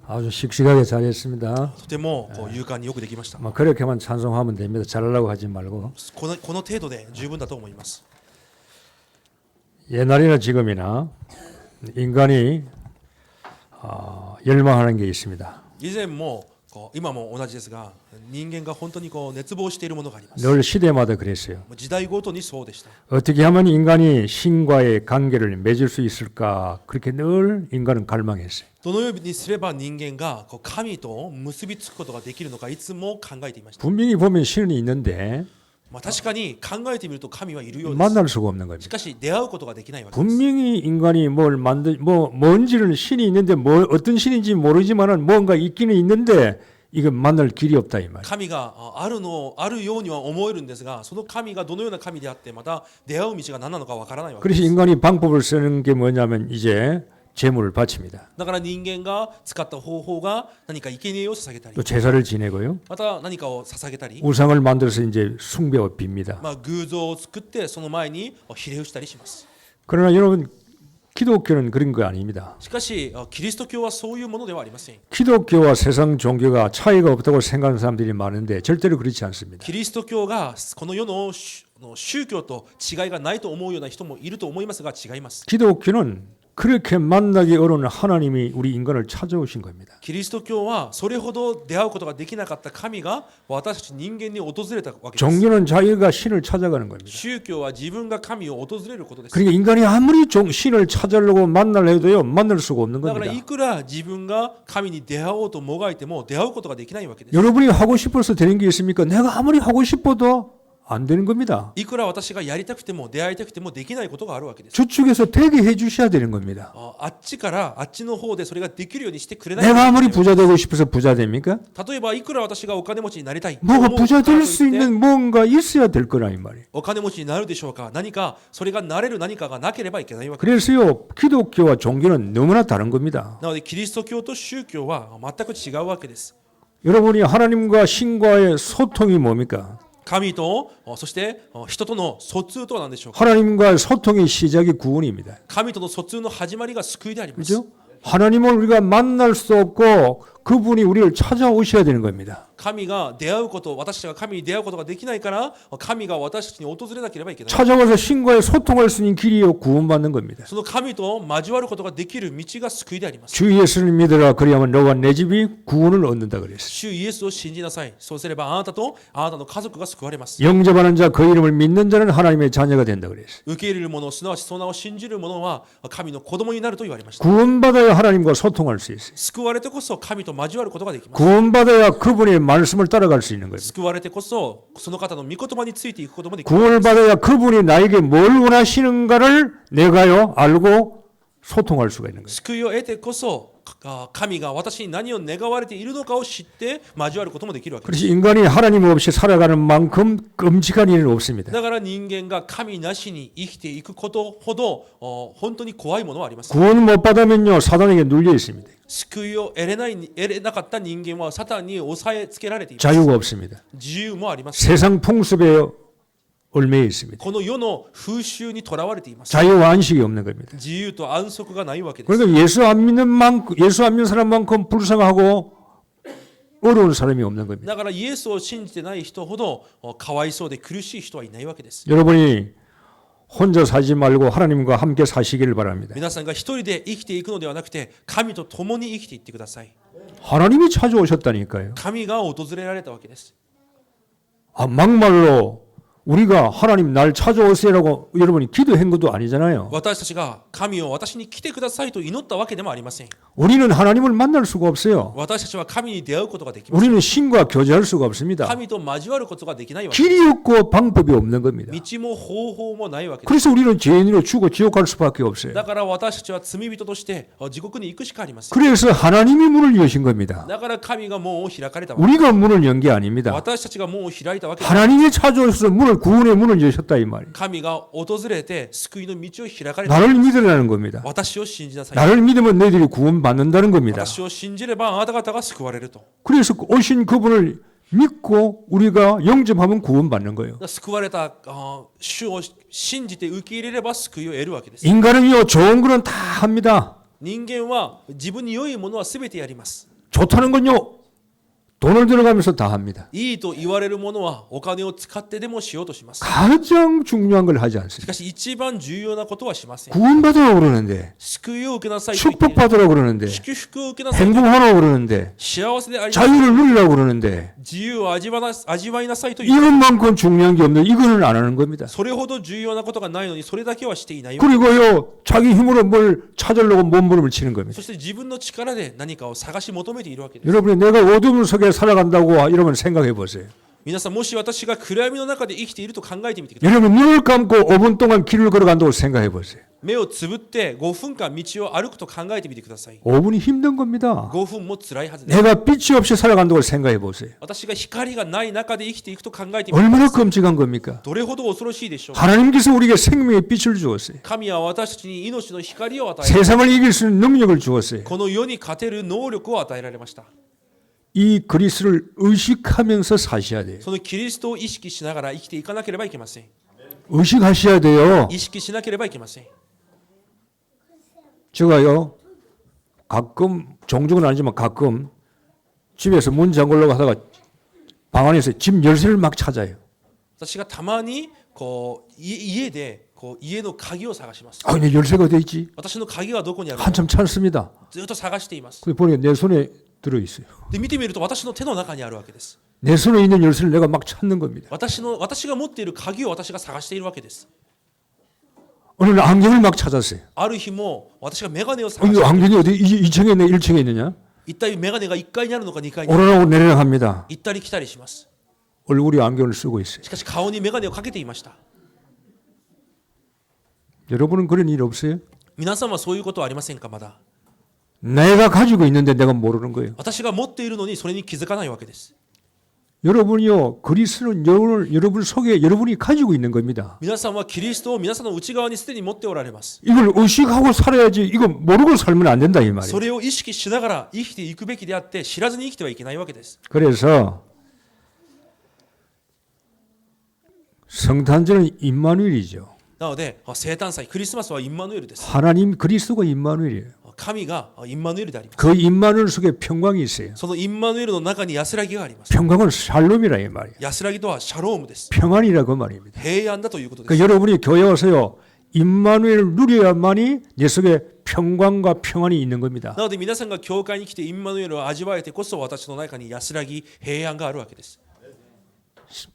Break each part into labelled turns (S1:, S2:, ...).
S1: 아주 씩씩하게 잘했습니다.
S2: とてもこう勇敢によくできました。
S1: 그렇게만 찬송하면 됩니다. 잘하려고 하지 말고.
S2: この程度で十分だと思います。
S1: 옛날이나 지금이나 인간이 열망하는 게 있습니다.
S2: 以前も今も同じですが、人間が本当に熱望しているものがあります。
S1: 늘 시대마다 그랬어요.
S2: 時代ごとにそうでした。
S1: 어떻게 하면 인간이 신과의 관계를 맺을 수 있을까? 그렇게 늘 인간은 갈망했어요.
S2: どのようにすれば人間が神と結びつくことができるのかいつも考えていました。
S1: 분명히 보면 신이 있는데
S2: 確かに考えてみると神はいるようです。
S1: 만날 수가 없는
S2: し
S1: 겁니다.
S2: かし出会うことができないわけです。
S1: 분명히 인간이 뭔지를 신이 있는데 어떤 신인지 모르지만은 뭔가 있기는 있는데 이거 만날 길이 없다 이 말이에요.
S2: 神があるようには思えるんですが、その神がどのような神であって、また出会う道が何なのかわからないわけで
S1: 그래서
S2: す。
S1: 인간이 방법을 쓰는 게 뭐냐면 이제 제물을 바칩니다.
S2: だから人間が使った方法が何か生贄を捧げたり、
S1: 또 제사를 지내고요.
S2: また何かを捧げたり、
S1: 우상을 만들어서 이제 숭배와 빕니다.
S2: 偶像を作ってその前にひれ伏したりします。
S1: 그러나 여러분 기독교는 그런 거 아닙니다.
S2: しかしキリスト教はそういうものではありません。
S1: 기독교와 세상 종교가 차이가 없다고 생각하는 사람들이 많은데 절대로 그렇지 않습니다.
S2: キリスト教がこの世の宗教と違いがないと思うような人もいると思いますが違います。
S1: 기독교는 그렇게 만나기 어려운 하나님이 우리 인간을 찾아오신 겁니다.
S2: キリスト教はそれほど出会うことができなかった神が私たち人間に訪れたわけです。
S1: 종교는 자기가 신을 찾아가는 겁니다.
S2: 宗教は自分が神を訪れることです。
S1: 그러니까 인간이 아무리 신을 찾으려고 만나려 해도요 만날 수가 없는
S2: だから
S1: 겁니다.
S2: いくら自分が神に出会おうともがいても出会うことができないわけです。
S1: 여러분이 하고 싶어서 되는 게 있습니까? 내가 아무리 하고 싶어도 안 되는 겁니다.
S2: いくら私がやりたくても出会いたくてもできないことがあるわけです。
S1: 저쪽에서 되게 해 주셔야 되는 겁니다.
S2: あっちからあっちの方でそれができるようにしてくれない。
S1: 내가 아무리 부자 되고 싶어서 부자 됩니까?
S2: 例えばいくら私がお金持ちになりたい。
S1: 뭐가
S2: 思う
S1: 부자
S2: からと
S1: 될
S2: い
S1: 수
S2: って
S1: 있는 뭔가 있어야 될 거라 이 말이에요.
S2: お金持ちになるでしょうか。何かそれがなれる何かがなければいけないわけです。
S1: 그래서요 기독교와 종교는 너무나 다른 겁니다.
S2: なのでキリスト教と宗教は全く違うわけです。
S1: 여러분이 하나님과 신과의 소통이 뭡니까?
S2: 神とそして人との疎通とは何でしょうか。
S1: 하나님과 소통의 시작이 구원입니다.
S2: 神との疎通の始まりが救いであります。
S1: 그렇죠? 하나님을 우리가 만날 수 없고 그분이 우리를 찾아오셔야 되는 겁니다.
S2: 神が出会うこと、私たちが神に出会うことができないから神が私たちに訪れなければいけない。
S1: 찾아와서 신과의 소통할 수 있는 길이요 구원받는 겁니다.
S2: その神と交わることができる道が救いであります。
S1: 주 예수를 믿으라 그리하면 너와 내 집이 구원을 얻는다 그랬어요.
S2: 主イエスを信じなさい。そうすればあなたとあなたの家族が救われます。
S1: 영접하는 자 그 이름을 믿는 자는 하나님의 자녀가 된다 그랬어요.
S2: 受け入れる者、すなわちその名を信じる者は神の子供になると言われました。
S1: 구원받아야 하나님과 소통할 수 있어요.
S2: 救われてこそ神と交わることができます。
S1: 구원받아야 그분의 말씀을 따라갈 수 있는 거예요.
S2: 救われてこそその方の御言葉についていくこともできます。
S1: 구원을 받아야 그분이 나에게 뭘 원하시는가를 내가요 알고 소통할 수가 있는 거예요.
S2: 救いを得てこそ神が私に何を願われているのかを知って交わることもできるわけです。
S1: 그래서 인간이 하나님 없이 살아가는 만큼 끔찍한 일은 없습니다.
S2: だから人間が神なしに生きていくことほど本当に怖いものはあります。
S1: 구원 못 받으면요 사단에게 눌려 있습니다.
S2: 救いを得れなかった人間はサタンに押さえつけられています。
S1: 자유가 없습니다.
S2: 自由もあります。
S1: 세상 풍습에 얽매여 있습니다.
S2: この世の風習にとらわれています。
S1: 자유와 안식이 없는 겁니다.
S2: 自由と安息がないわけです。
S1: 그러니까 예수 안 믿는 사람만큼 불쌍하고 어려운 사람이 없는 겁니다.
S2: だからイエスを信じてない人ほどかわいそうで苦しい人はいないわけです。
S1: 여러분이 혼자 살지 말고 하나님과 함께 사시기를 바랍니다.
S2: 皆さんが一人で生きていくのではなくて神と共に生きていってください。
S1: 하나님이 찾아오셨다니까요.
S2: 神が訪れられたわけです。
S1: 막말로 우리가 하나님 날 찾아오세요라고 여러분이 기도한 것도 아니잖아요.
S2: 私たちが神を私に来てくださいと祈ったわけでもありません。
S1: 우리는 하나님을 만날 수가 없어요.
S2: 私たちは神に出会うことができません。
S1: 우리는 신과 교제할 수가 없습니다.
S2: 神と交わることができないわけです。
S1: 길이 없고 방법이 없는 겁니다.
S2: 道も方法もないわけです。
S1: 그래서 우리는 죄인으로 죽어 지옥 갈 수밖에 없어요.
S2: だから私たちは罪人として地獄に行くしかありません。
S1: 그래서 하나님이 문을 여신 겁니다.
S2: だから神が門を開かれたわけです。
S1: 우리가 문을 연 게 아닙니다.
S2: 私たちが門を開いたわけです。
S1: 하나님이 찾아오셔서 구원의 문을 여셨다 이 말이에요.
S2: 神が訪れて救いの道を開かれた。
S1: 나를 믿으라는 겁니다.
S2: 私を信じなさい。
S1: 나를 믿으면 너희들이 구원받는다는 겁니다.
S2: 私を信じればあなた方が救われると。
S1: 그래서 오신 그분을 믿고 우리가 영접하면 구원받는 거예요.
S2: 救われた主を信じて受け入れれば救いを得るわけです。
S1: 인간은요 좋은 거는 다 합니다.
S2: 人間は自分に良いものは全てやります。
S1: 좋다는 건요. 돈을 들어가면서 다 합니다.
S2: いいと言われるものはお金を使ってでもしようとします。
S1: 가장 중요한 걸 하지
S2: し
S1: 않습니다.
S2: かし一番重要なことはしません。
S1: 구원받으라고 그러는데
S2: 救いを受けなさいと言って
S1: 축복받으라고 그러는데
S2: 祝福を受けなさいと
S1: 행복하라고 그러는데
S2: 幸せでありなさい
S1: 자유를 누리라고 그러는데
S2: 自由を味わいなさいと言って
S1: 이것만큼 중요한 게 없는데 이거는 안 하는 겁니다.
S2: それほど重要なことがないのにそれだけはしていない。
S1: 그리고요 자기 힘으로 뭘 찾으려고 몸부림을 치는 겁니다.
S2: そして自分の力で何かを探し求めているわけです。
S1: 여러분이 내가 어둠 속에 살아간다고 이러면 생각해 보세요.
S2: 皆さんもし私が暗闇の中で生きていると考えてみてください。
S1: 여러분 눈을 감고 5분 동안 길을 걸어간다고 생각해 보세요.
S2: 目をつぶって5分間道を歩くと考えてみてください。
S1: 5분이 힘든 겁니다.
S2: 5分も辛いはずです。
S1: 내가 빛이 없이 살아간다고 생각해 보세요.
S2: 私が光がない中で生きていくと考えてみてくだ
S1: 얼마나
S2: さい。
S1: 끔찍한 겁니까?
S2: どれほど恐ろしいでしょうか。
S1: 하나님께서 우리에게 생명의 빛을 주었어요.
S2: 神は私たちに命の光を与え、
S1: 세상을 이길 수 있는 능력을 주었어요.
S2: この世に勝てる能力を与えられました。
S1: 이 그리스도를 의식하면서 사셔야 돼요.
S2: そのキリストを意識しながら生きていかなければいけません。
S1: 의식하셔야 돼요.
S2: 意識しなければいけません。
S1: 제가요 가끔 종종은 아니지만 가끔 집에서 문 잠그려고 하다가 방 안에서 집 열쇠를 막 찾아요.
S2: 私がたまにこう家でこう家の鍵を探します。
S1: 아, 내 열쇠가 어디 있지?
S2: 私の鍵はどこにあるのか
S1: 한참 찾습니다.
S2: ずっと探しています。
S1: 근데 보니까 내 손에 들어 있어요.
S2: で見てみると私の手の中にあるわけです。
S1: 내 손에 있는 열쇠를 내가 막 찾는 겁니다.
S2: 私が持っている鍵を私が探しているわけです。
S1: 어느 날 안경을 막 찾았어요.
S2: ある日も私がメガネを探
S1: 이
S2: して
S1: 안경이 어디 2층에 있냐 1층에 있느냐?
S2: 一体メガネが1階にあるのか2階にあるのか
S1: 오르락오르락 내리락 합니다.
S2: 行ったり来たりします。
S1: 얼굴이 안경을 쓰고 있어요.
S2: しかし顔にメガネをかけていました。
S1: 여러분은 그런 일 없어요?
S2: 皆さんはそういうことはありませんか。まだ
S1: 내가 가지고 있는데 내가 모르는 거예요.
S2: 私が持っているのにそれに気づかないわけです。
S1: 여러분이요 그리스도는 여러분 속에 여러분이 가지고 있는 겁니다.
S2: 皆さんはキリストを皆さんの内側にすでに持っておられます。
S1: 이걸 의식하고 살아야지 이거 모르고 살면 안 된다 이
S2: そ
S1: 말이에요.
S2: れを意識しながら生きていくべきであって知らずに生きてはいけないわけです。
S1: 그래서 성탄절은 임마누엘이죠.
S2: なので生誕祭クリスマスはインマヌエルです。
S1: 하나님 그리스도가 임마누엘이에요.
S2: 神がインマヌエルであります。
S1: 그 임마누엘 속에 평강이 있어요.
S2: そのインマヌエルの中に安らぎがあります。
S1: 평강은 샬롬이라 이 말이에요.
S2: 安らぎとはシャロームです。
S1: 평안이라 그 말입니다.
S2: 平安だということです。
S1: 그러니까 여러분이 교회 와서요 임마누엘을 누려야만이 내 속에 평강과 평안이 있는 겁니다.
S2: なので皆さんが教会に来てインマヌエルを味わえてこそ私の中に安らぎ平安があるわけです。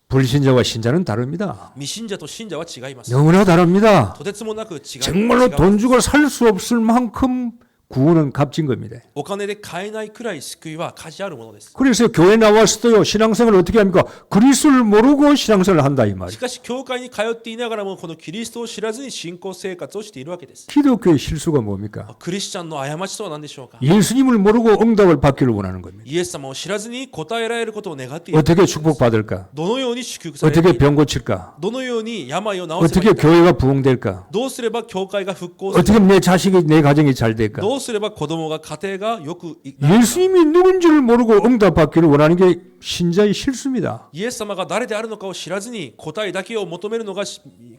S1: 불신자와 신자는 다릅니다.
S2: 未信者と信者は違います。
S1: 너무나 다릅니다.
S2: とてつもなく違い
S1: 정말로 돈 주고 살 수 없을 만큼 구원은 값진 겁니다.
S2: お金で買えないくらい救いは価値あるものです。
S1: 그래서 교회 나왔어도요 신앙생활을 어떻게 합니까? 그리스도를 모르고 신앙생활을 한다 이
S2: し
S1: 말이에요.
S2: かし教会に通っていながらもこのキリストを知らずに信仰生活をしているわけです。
S1: 기독교의 실수가 뭡니까?
S2: クリスチャンの過ちとは何でしょうか。
S1: 예수님을 모르고 응답을 받기를 원하는 겁니다.
S2: イエス様を知らずに答えられることを願っている。
S1: 어떻게 축복받을까?
S2: どのように祝福される
S1: 어떻게
S2: か、
S1: 병 고칠까?
S2: どのように病を治せばい
S1: 어떻게
S2: いか、
S1: 교회가 부흥될까?
S2: どうすれば教会が復興する
S1: 어떻게 내 자식이 내 가정이 잘 될까?
S2: どうすれば子供が家庭がよくい
S1: 예수님이 누군지를 모르고 응답받기를 원하는 게 신자의 실수입니다.
S2: イエス様が誰であるのかを知らずに答えだけを求めるのが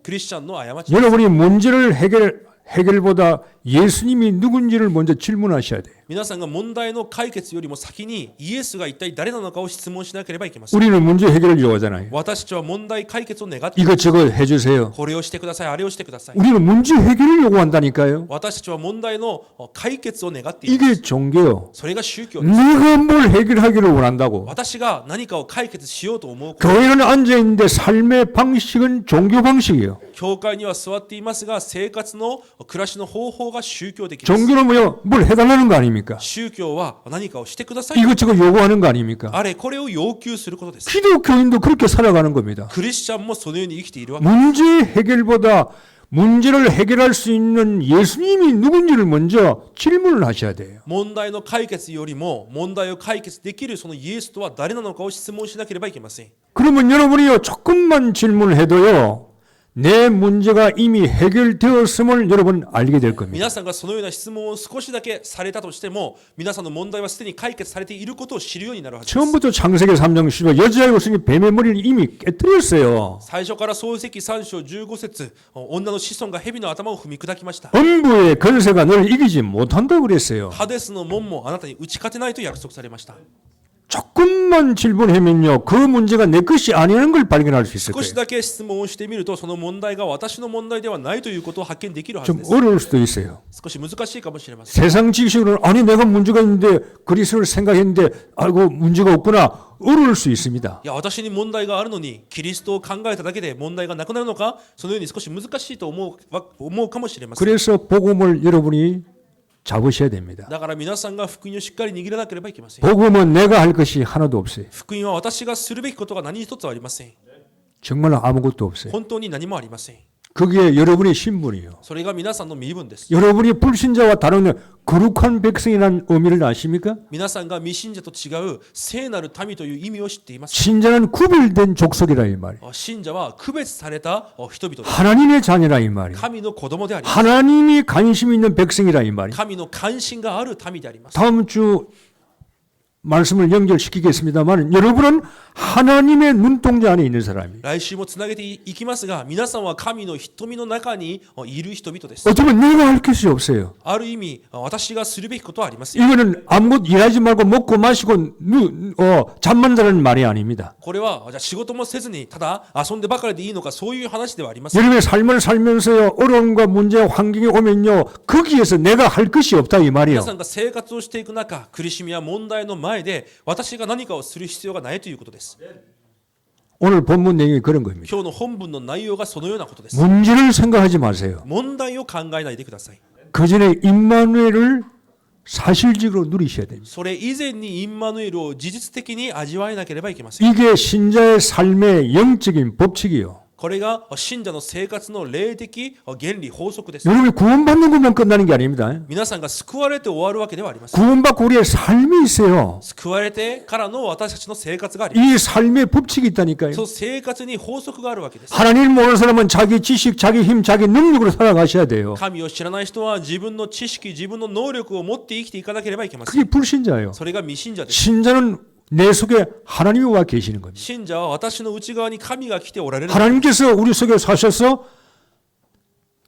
S2: クリスチャンの過ちです。
S1: 여러분이 문제를 해결보다 예수님이 누군지를 먼저 질문하셔야 돼요.
S2: 皆さんが問題の解決よりも先にイエスが一体誰なのかを質問しなければいけません。
S1: 우리는 문제 해결을 요하잖아요.
S2: 私たちは問題解決を願っています。
S1: 이것저것 해주세요.
S2: これをしてください、あれをしてください。
S1: 우리는 문제 해결을 요구한다니까요.
S2: 私たちは問題の解決を願っていま
S1: 이게
S2: す。
S1: 종교요.
S2: それが宗教です。
S1: 내가 뭘 해결하기를 원한다고.
S2: 私が何かを解決しようと思うこと。
S1: 교회는 앉아있는데 삶의 방식은 종교 방식이에요.
S2: 教会には座っていますが生活の暮らしの方法が宗教的です。
S1: 종교는 뭐요? 뭘 해달라는 거 아닙니까?
S2: 宗教は何かをしてください。
S1: 이것저것 요구하는 거 아닙니까?
S2: あれこれを要求することです。
S1: 기독교인도 그렇게 살아가는 겁니다.
S2: クリスチャンもそのように生きているわけです。
S1: 문제 해결보다 문제를 해결할 수 있는 예수님이 누군지를 먼저 질문을 하셔야 돼요.
S2: 問題の解決よりも問題を解決できるそのイエスとは誰なのかを質問しなければいけません。
S1: 그러면 여러분이요 조금만 질문을 해도요 내 문제가 이미 해결되었음을 여러분 알게 될 겁니다.
S2: 皆さんがそのような質問を少しだけされたとしても、皆さんの問題はすでに解決されていることを知るようになるはずです。
S1: 처음부터 창세기 3장 15절 여자의 것은 뱀의 머리를 이미 깨뜨렸어요.
S2: 最初から創世記3章15節、女の子孫が蛇の頭を踏み砕きました。
S1: 음부의 권세가 너를 이기지 못한다고 그랬어요.
S2: ハデスの門もあなたに打ち勝てないと約束されました。
S1: 조금만 질문하면요, 그 문제가 내 것이 아니라는 걸 발견할 수 있을
S2: 少し
S1: 거예요.
S2: だけ質問をしてみると、その問題が私の問題ではないということを発見できるはず
S1: 좀
S2: です。
S1: 어려울 수도 있어요.
S2: 少し難しいかもしれません。
S1: 세상 지식으로는 아니 내가 문제가 있는데 그리스도를 생각했는데 알고 문제가 없구나, 어려울 수 있습니다.
S2: いや、私に問題があるのにキリストを考えただけで問題がなくなるのか、そのように少し難しいと思うかもしれません。
S1: 그래서 복음을 여러분이 잡으셔야 됩니다.
S2: だから皆さんが福音をしっかり握らなければいけません。
S1: 복음은 내가 할 것이 하나도 없어요.
S2: 福音は私がするべきことが何一つありません。
S1: 정말 아무것도 없어요.
S2: 本当に何もありません。
S1: 그게 여러분의 신분이요.
S2: それが皆さんの身分です。
S1: 여러분이 불신자와 다른 거룩한 백성이라는 의미를 아십니까?
S2: 皆さんが未信者と違う聖なる民という意味を知っています。
S1: 신자는 구별된 족속이라 이 말이에요.
S2: 信者は区別された人々です。
S1: 하나님의 자녀라 이 말이에요.
S2: 神の子供であります。
S1: 하나님이 관심 있는 백성이라 이 말이에요.
S2: 神の関心がある民であります。
S1: 다음 주 말씀을 연결시키겠습니다만 여러분은 하나님의 눈동자 안에 있는 사람이에요.
S2: 来週もつなげていきますが、皆さんは神の瞳の中にいる人々です。
S1: 어쩌면 내가 할 것이 없어요.
S2: ある意味、私がするべきことはありません。
S1: 이거는 아무것도 일하지 말고 먹고 마시고 잠만 자라는 말이 아닙니다.
S2: これはじゃあ仕事もせずにただ遊んでばかりでいいのか、そういう話ではありません。
S1: 여러분의 삶을 살면서요, 어려움과 문제, 환경이 오면요, 거기에서 내가 할 것이 없다 이
S2: 皆
S1: 말이에요.
S2: さんが生活をしていく中、苦しみや問題の前で私が何かをする必要がないということです。
S1: 오늘 본문 내용이 그런 겁니다.
S2: 今日の本文の内容がそのようなことです。
S1: 문제를 생각하지 마세요.
S2: 問題を考えないでください。
S1: 그 전에 임마누엘을 사실적으로 누리셔야 됩니다.
S2: それ以前にインマヌエルを事実的に味わえなければいけません。
S1: 이게 신자의 삶의 영적인 법칙이요.
S2: これが信者の生活の霊的原理法則です。
S1: 여러분이 구원받는 것만 끝나는 게 아닙니다.
S2: 皆さんが救われて終わるわけではありません。
S1: 구원받고 우리의 삶이 있어요.
S2: 救われてからの私たちの生活があります。
S1: 이 삶의 법칙이 있다니까요.
S2: その生活に法則があるわけです。
S1: 하나님 모르는 사람은 자기 지식, 자기 힘, 자기 능력으로 살아가셔야 돼요.
S2: 神を知らない人は自分の知識、自分の能力を持って生きていかなければいけません。
S1: 그게 불신자예요.
S2: それが未信者です。
S1: 신자는 내 속에 하나님이 와 계시는 겁니다.
S2: 信者は私の内側に神が来ておられる。
S1: 하나님께서 우리 속에 사셔서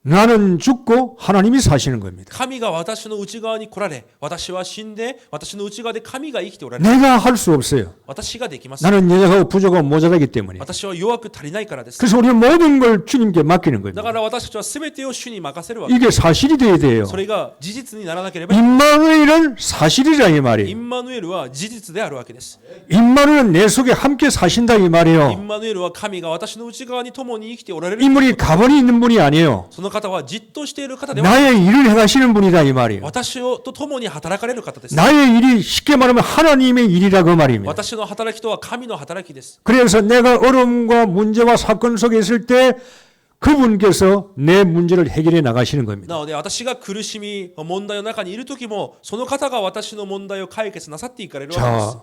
S1: 나는 죽고 하나님이 사시는 겁니다.
S2: 神が私の内側に来られ、私は死んで、私の内側で神が生きておられる。
S1: 내가 할 수 없어요.
S2: 私ができます。
S1: 나는 연약하고 부족하고 모자라기 때문에.
S2: 私は弱く足りないからです。
S1: 그래서 우리는 모든 걸 주님께 맡기는
S2: だ
S1: 겁니다.
S2: から私たちは全てを主に任せるわけ。
S1: 이게 사실이 돼야 돼요.
S2: それが事実にならなければいけない。
S1: 임마누엘은 사실이라 이
S2: イ
S1: 말이에요.
S2: ンマヌエルは事実であるわけです。
S1: 임마누엘은 내 속에 함께 사신다 이
S2: イ
S1: 말이에요.
S2: ンマヌエルは神が私の内側に共に生きておられる。
S1: 인물이 가만히 있는 분이 아니에요.
S2: その方はじっとしている方では、
S1: 나의 일을 해가시는 분이다 이 말이에요.
S2: 私と共に働かれる方です。
S1: 나의 일이 쉽게 말하면 하나님의 일이라 그 말입니다.
S2: 私の働きとは神の働きです。
S1: 그래서 내가 어려움과 문제와 사건 속에 있을 때 그분께서 내 문제를 해결해 나가시는 겁니다.
S2: なので私が苦しみ、問題の中にいる時も、その方が私の問題を解決なさっていかれるわけです。
S1: 자,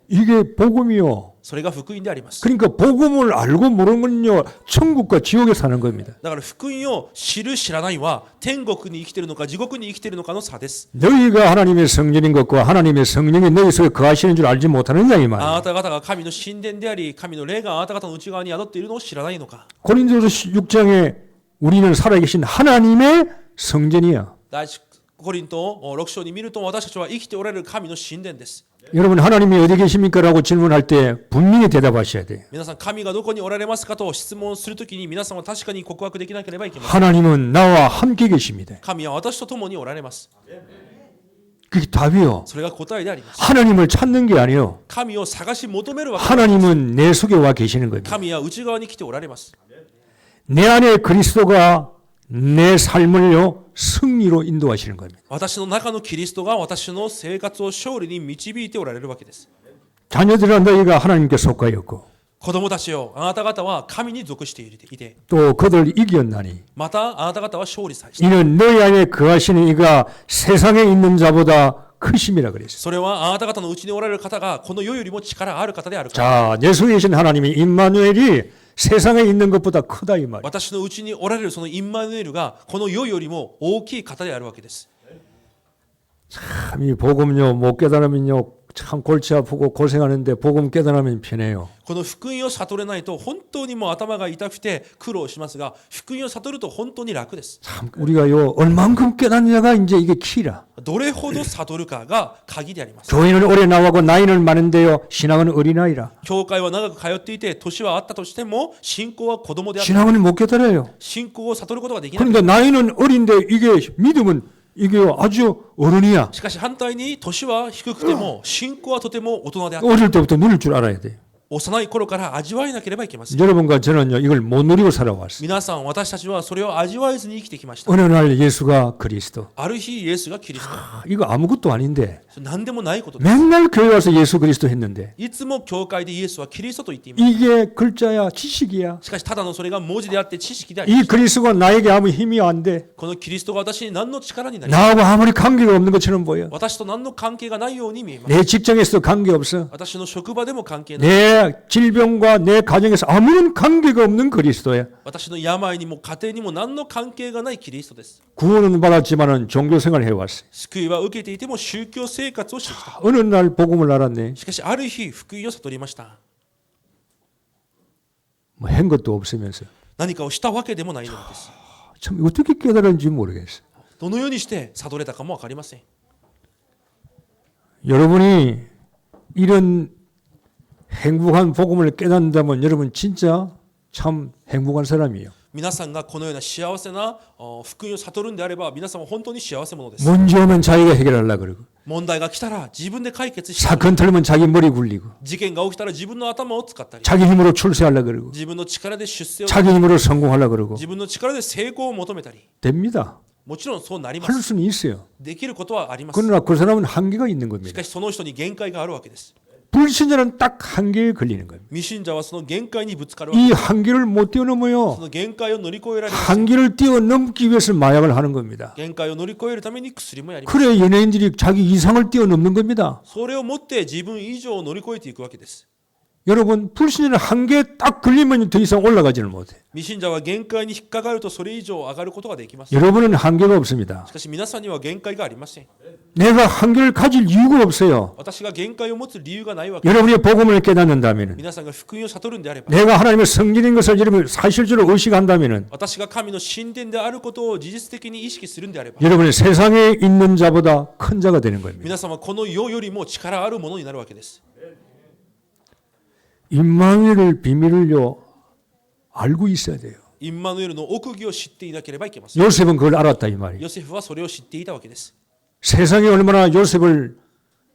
S1: 이게 복음이요.
S2: それが福音であります。
S1: 그러니까 복음을 알고 모르는 건요, 천국과 지옥에 사는 겁니다.
S2: だから福音を知る知らないは天国に生きているのか地獄に生きているのかの差です。
S1: 너희가 하나님의 성전인 것과 하나님의 성령이 너희 속에 거하시는 줄 알지 못하느냐 이
S2: あ
S1: 말이에요.
S2: なた方が神の神殿であり、神の霊があなた方の内側に宿っているのを知らないのか。
S1: 고린도서 6장에 우리는 살아계신 하나님의 성전이야.
S2: 第一コリント6章に見ると、私たちは生きておられる神の神殿です。
S1: 여러분 하나님이 어디 계십니까? 라고 질문할 때 분명히 대답하셔야 돼요.
S2: 皆さん、神がどこにおられますかと質問するときに、皆さんは確かに告白できなければいけません。
S1: 하나님은 나와 함께 계십니다.
S2: 神は私と共におられます。
S1: 그게 답이요.
S2: それが答えであります。
S1: 하나님을 찾는 게 아니에요.
S2: 神を探し求めるわけです。
S1: 하나님은 내 속에 와 계시는 겁니다.
S2: 神は内側に来ておられます。
S1: 내 안에 그리스도가 내 삶을요 승리로 인도하시는 겁니다.
S2: 私の中のキリストが私の生活を勝利に導いておられるわけです。
S1: 자녀들아 너희가 하나님께 속하였고
S2: 子供たちよ、あなた方は神に属していて、
S1: 또 그들 이겼나니
S2: またあなた方は勝利された。
S1: 이는 너희 안에 거하시는 이가 세상에 있는 자보다 크심이라 그랬어요.
S2: それはあなた方のうちにおられる方がこの世よりも力ある方であるから。
S1: 자, 내 속에 계신 하나님이 임마누엘이 세상에 있는 것보다 크다 이 말이에요.
S2: 私のうちにおられるそのインマヌエルがこの世よりも大きい方であるわけです。
S1: 참 이 복음요 못 깨달으면요 참 골치 아프고 고생하는데 복음 깨달으면 편해요.
S2: この福音を悟れないと本当にもう頭が痛くて苦労しますが、福音を悟ると本当に楽です。
S1: 참 우리가요 얼만큼 깨닫느냐가 이제 이게 키라.
S2: どれほど悟るかが鍵であります。
S1: 교회는 오래 나가고 나이는 많은데요 신앙은 어린아이라.
S2: 教会は長く通っていて年はあったとしても信仰は子供である。
S1: 신앙은 못 깨달아요.
S2: 信仰を悟ることができない。
S1: 그런데 나이는 어린데 이게 믿음은 이게 아주 어른이야.
S2: しかし反対に年は低くても信仰はとても大人であった。
S1: 어릴 때부터 누릴 줄 알아야 돼요.
S2: 幼い頃から味わえなければいけません。
S1: 여러분과 저는요 이걸 못 누리고 살아왔어요.
S2: 皆さん、私たちはそれを味わえずに生きてきました。
S1: 어느 날 예수가 그리스도.
S2: ある日イエスがキリスト。
S1: 이거 아무것도 아닌데
S2: 何でもないことです。
S1: 맨날 교회 와서 예수 그리스도 했는데
S2: いつも教会でイエスはキリストと言っています。
S1: 이게 글자야 지식이야.
S2: しかし、ただのそれが文字であって知識でありま
S1: 이
S2: す。
S1: 그리스도가 나에게 아무 힘이 안 돼.
S2: このキリストが私に何の力になります。
S1: 나하고 아무리 관계가 없는 것처럼 보여.
S2: 私と何の関係がないように見えます。
S1: 내 직장에서도 관계 없어.
S2: 私の職場でも関係ない。
S1: 내 질병과 내 가정에서 아무런 관계가 없는 그리스도야.
S2: 私の病にも家庭にも何の関係がないキリストです。
S1: 구원은 받았지만은 종교생활 해왔어요.
S2: 救いは受けていても宗教生活をしてきた。
S1: 어느 날 복음을 알았네.
S2: しかし、ある日福音を悟りました。
S1: 뭐 한 것도 없으면서
S2: 何かをしたわけでもないのです。
S1: 참 어떻게 깨달은지 모르겠어.
S2: どのようにして悟れたかも分かりません。
S1: 여러분이 이런 행복한 복음을 깨닫는다면 여러분 진짜 참 행복한 사람이에요.
S2: 皆さんがこのような幸せな福音を悟るんであれば、皆さんは本当に幸せ者です。
S1: 문제 오면 자기가 해결하려고 그러고
S2: 問題が来たら自分で解決して、
S1: 사건 털면 자기 머리 굴리고
S2: 事件が起きたら自分の頭を使ったり、
S1: 자기 힘으로 출세하려고 그러고
S2: 自分の力で出世を、
S1: 자기 힘으로 성공하려고 그러고
S2: 自分の力で成功を求めたり、
S1: 됩니다.
S2: もちろんそうなりま
S1: 할
S2: す。
S1: 수는 있어요.
S2: できることはあります。
S1: 그러나 그 사람은 한계가 있는
S2: し
S1: 겁니다.
S2: かしその人に限界があるわけです。
S1: 불신자는 딱 한계에 걸리는 겁니다.
S2: 未信者はその限界にぶつかるわけ
S1: 이
S2: です。
S1: 한계를 못 뛰어넘어요.
S2: その限界を乗り越えられる。
S1: 한계를 뛰어넘기 위해서 마약을 하는 겁니다.
S2: 限界を乗り越えるために薬もやります。
S1: 그래 연예인들이 자기 이상을 뛰어넘는 겁니다.
S2: それをもって自分以上を乗り越えていくわけです。
S1: 여러분 불신자는 한계에 딱 걸리면 더 이상 올라가지를 못해.
S2: 未信者は限界に引っかかるとそれ以上上がることができます。
S1: 여러분은 한계가 없습니다.
S2: しかし皆さんには限界がありません。
S1: 내가 한계를 가질 이유가 없어요.
S2: 私が限界を持つ理由がないわけです。
S1: 여러분이 복음을 깨닫는다면
S2: 皆さんが福音を悟るんであれば、
S1: 내가 하나님의 성질인 것을 여러분 사실적으로 의식한다면
S2: 私が神の神殿であることを事実的に意識するんであれば、
S1: 여러분이 세상에 있는 자보다 큰 자가 되는 겁니다.
S2: 皆さんはこの世よりも力あるものになるわけです。
S1: 임마누엘의 비밀을요 알고 있어야 돼요.
S2: インマヌエルの奥義を知っていなければいけません。
S1: 요셉은 그걸 알았다 이 말이에요.
S2: ヨセフはそれを知っていたわけです。
S1: 세상이 얼마나 요셉을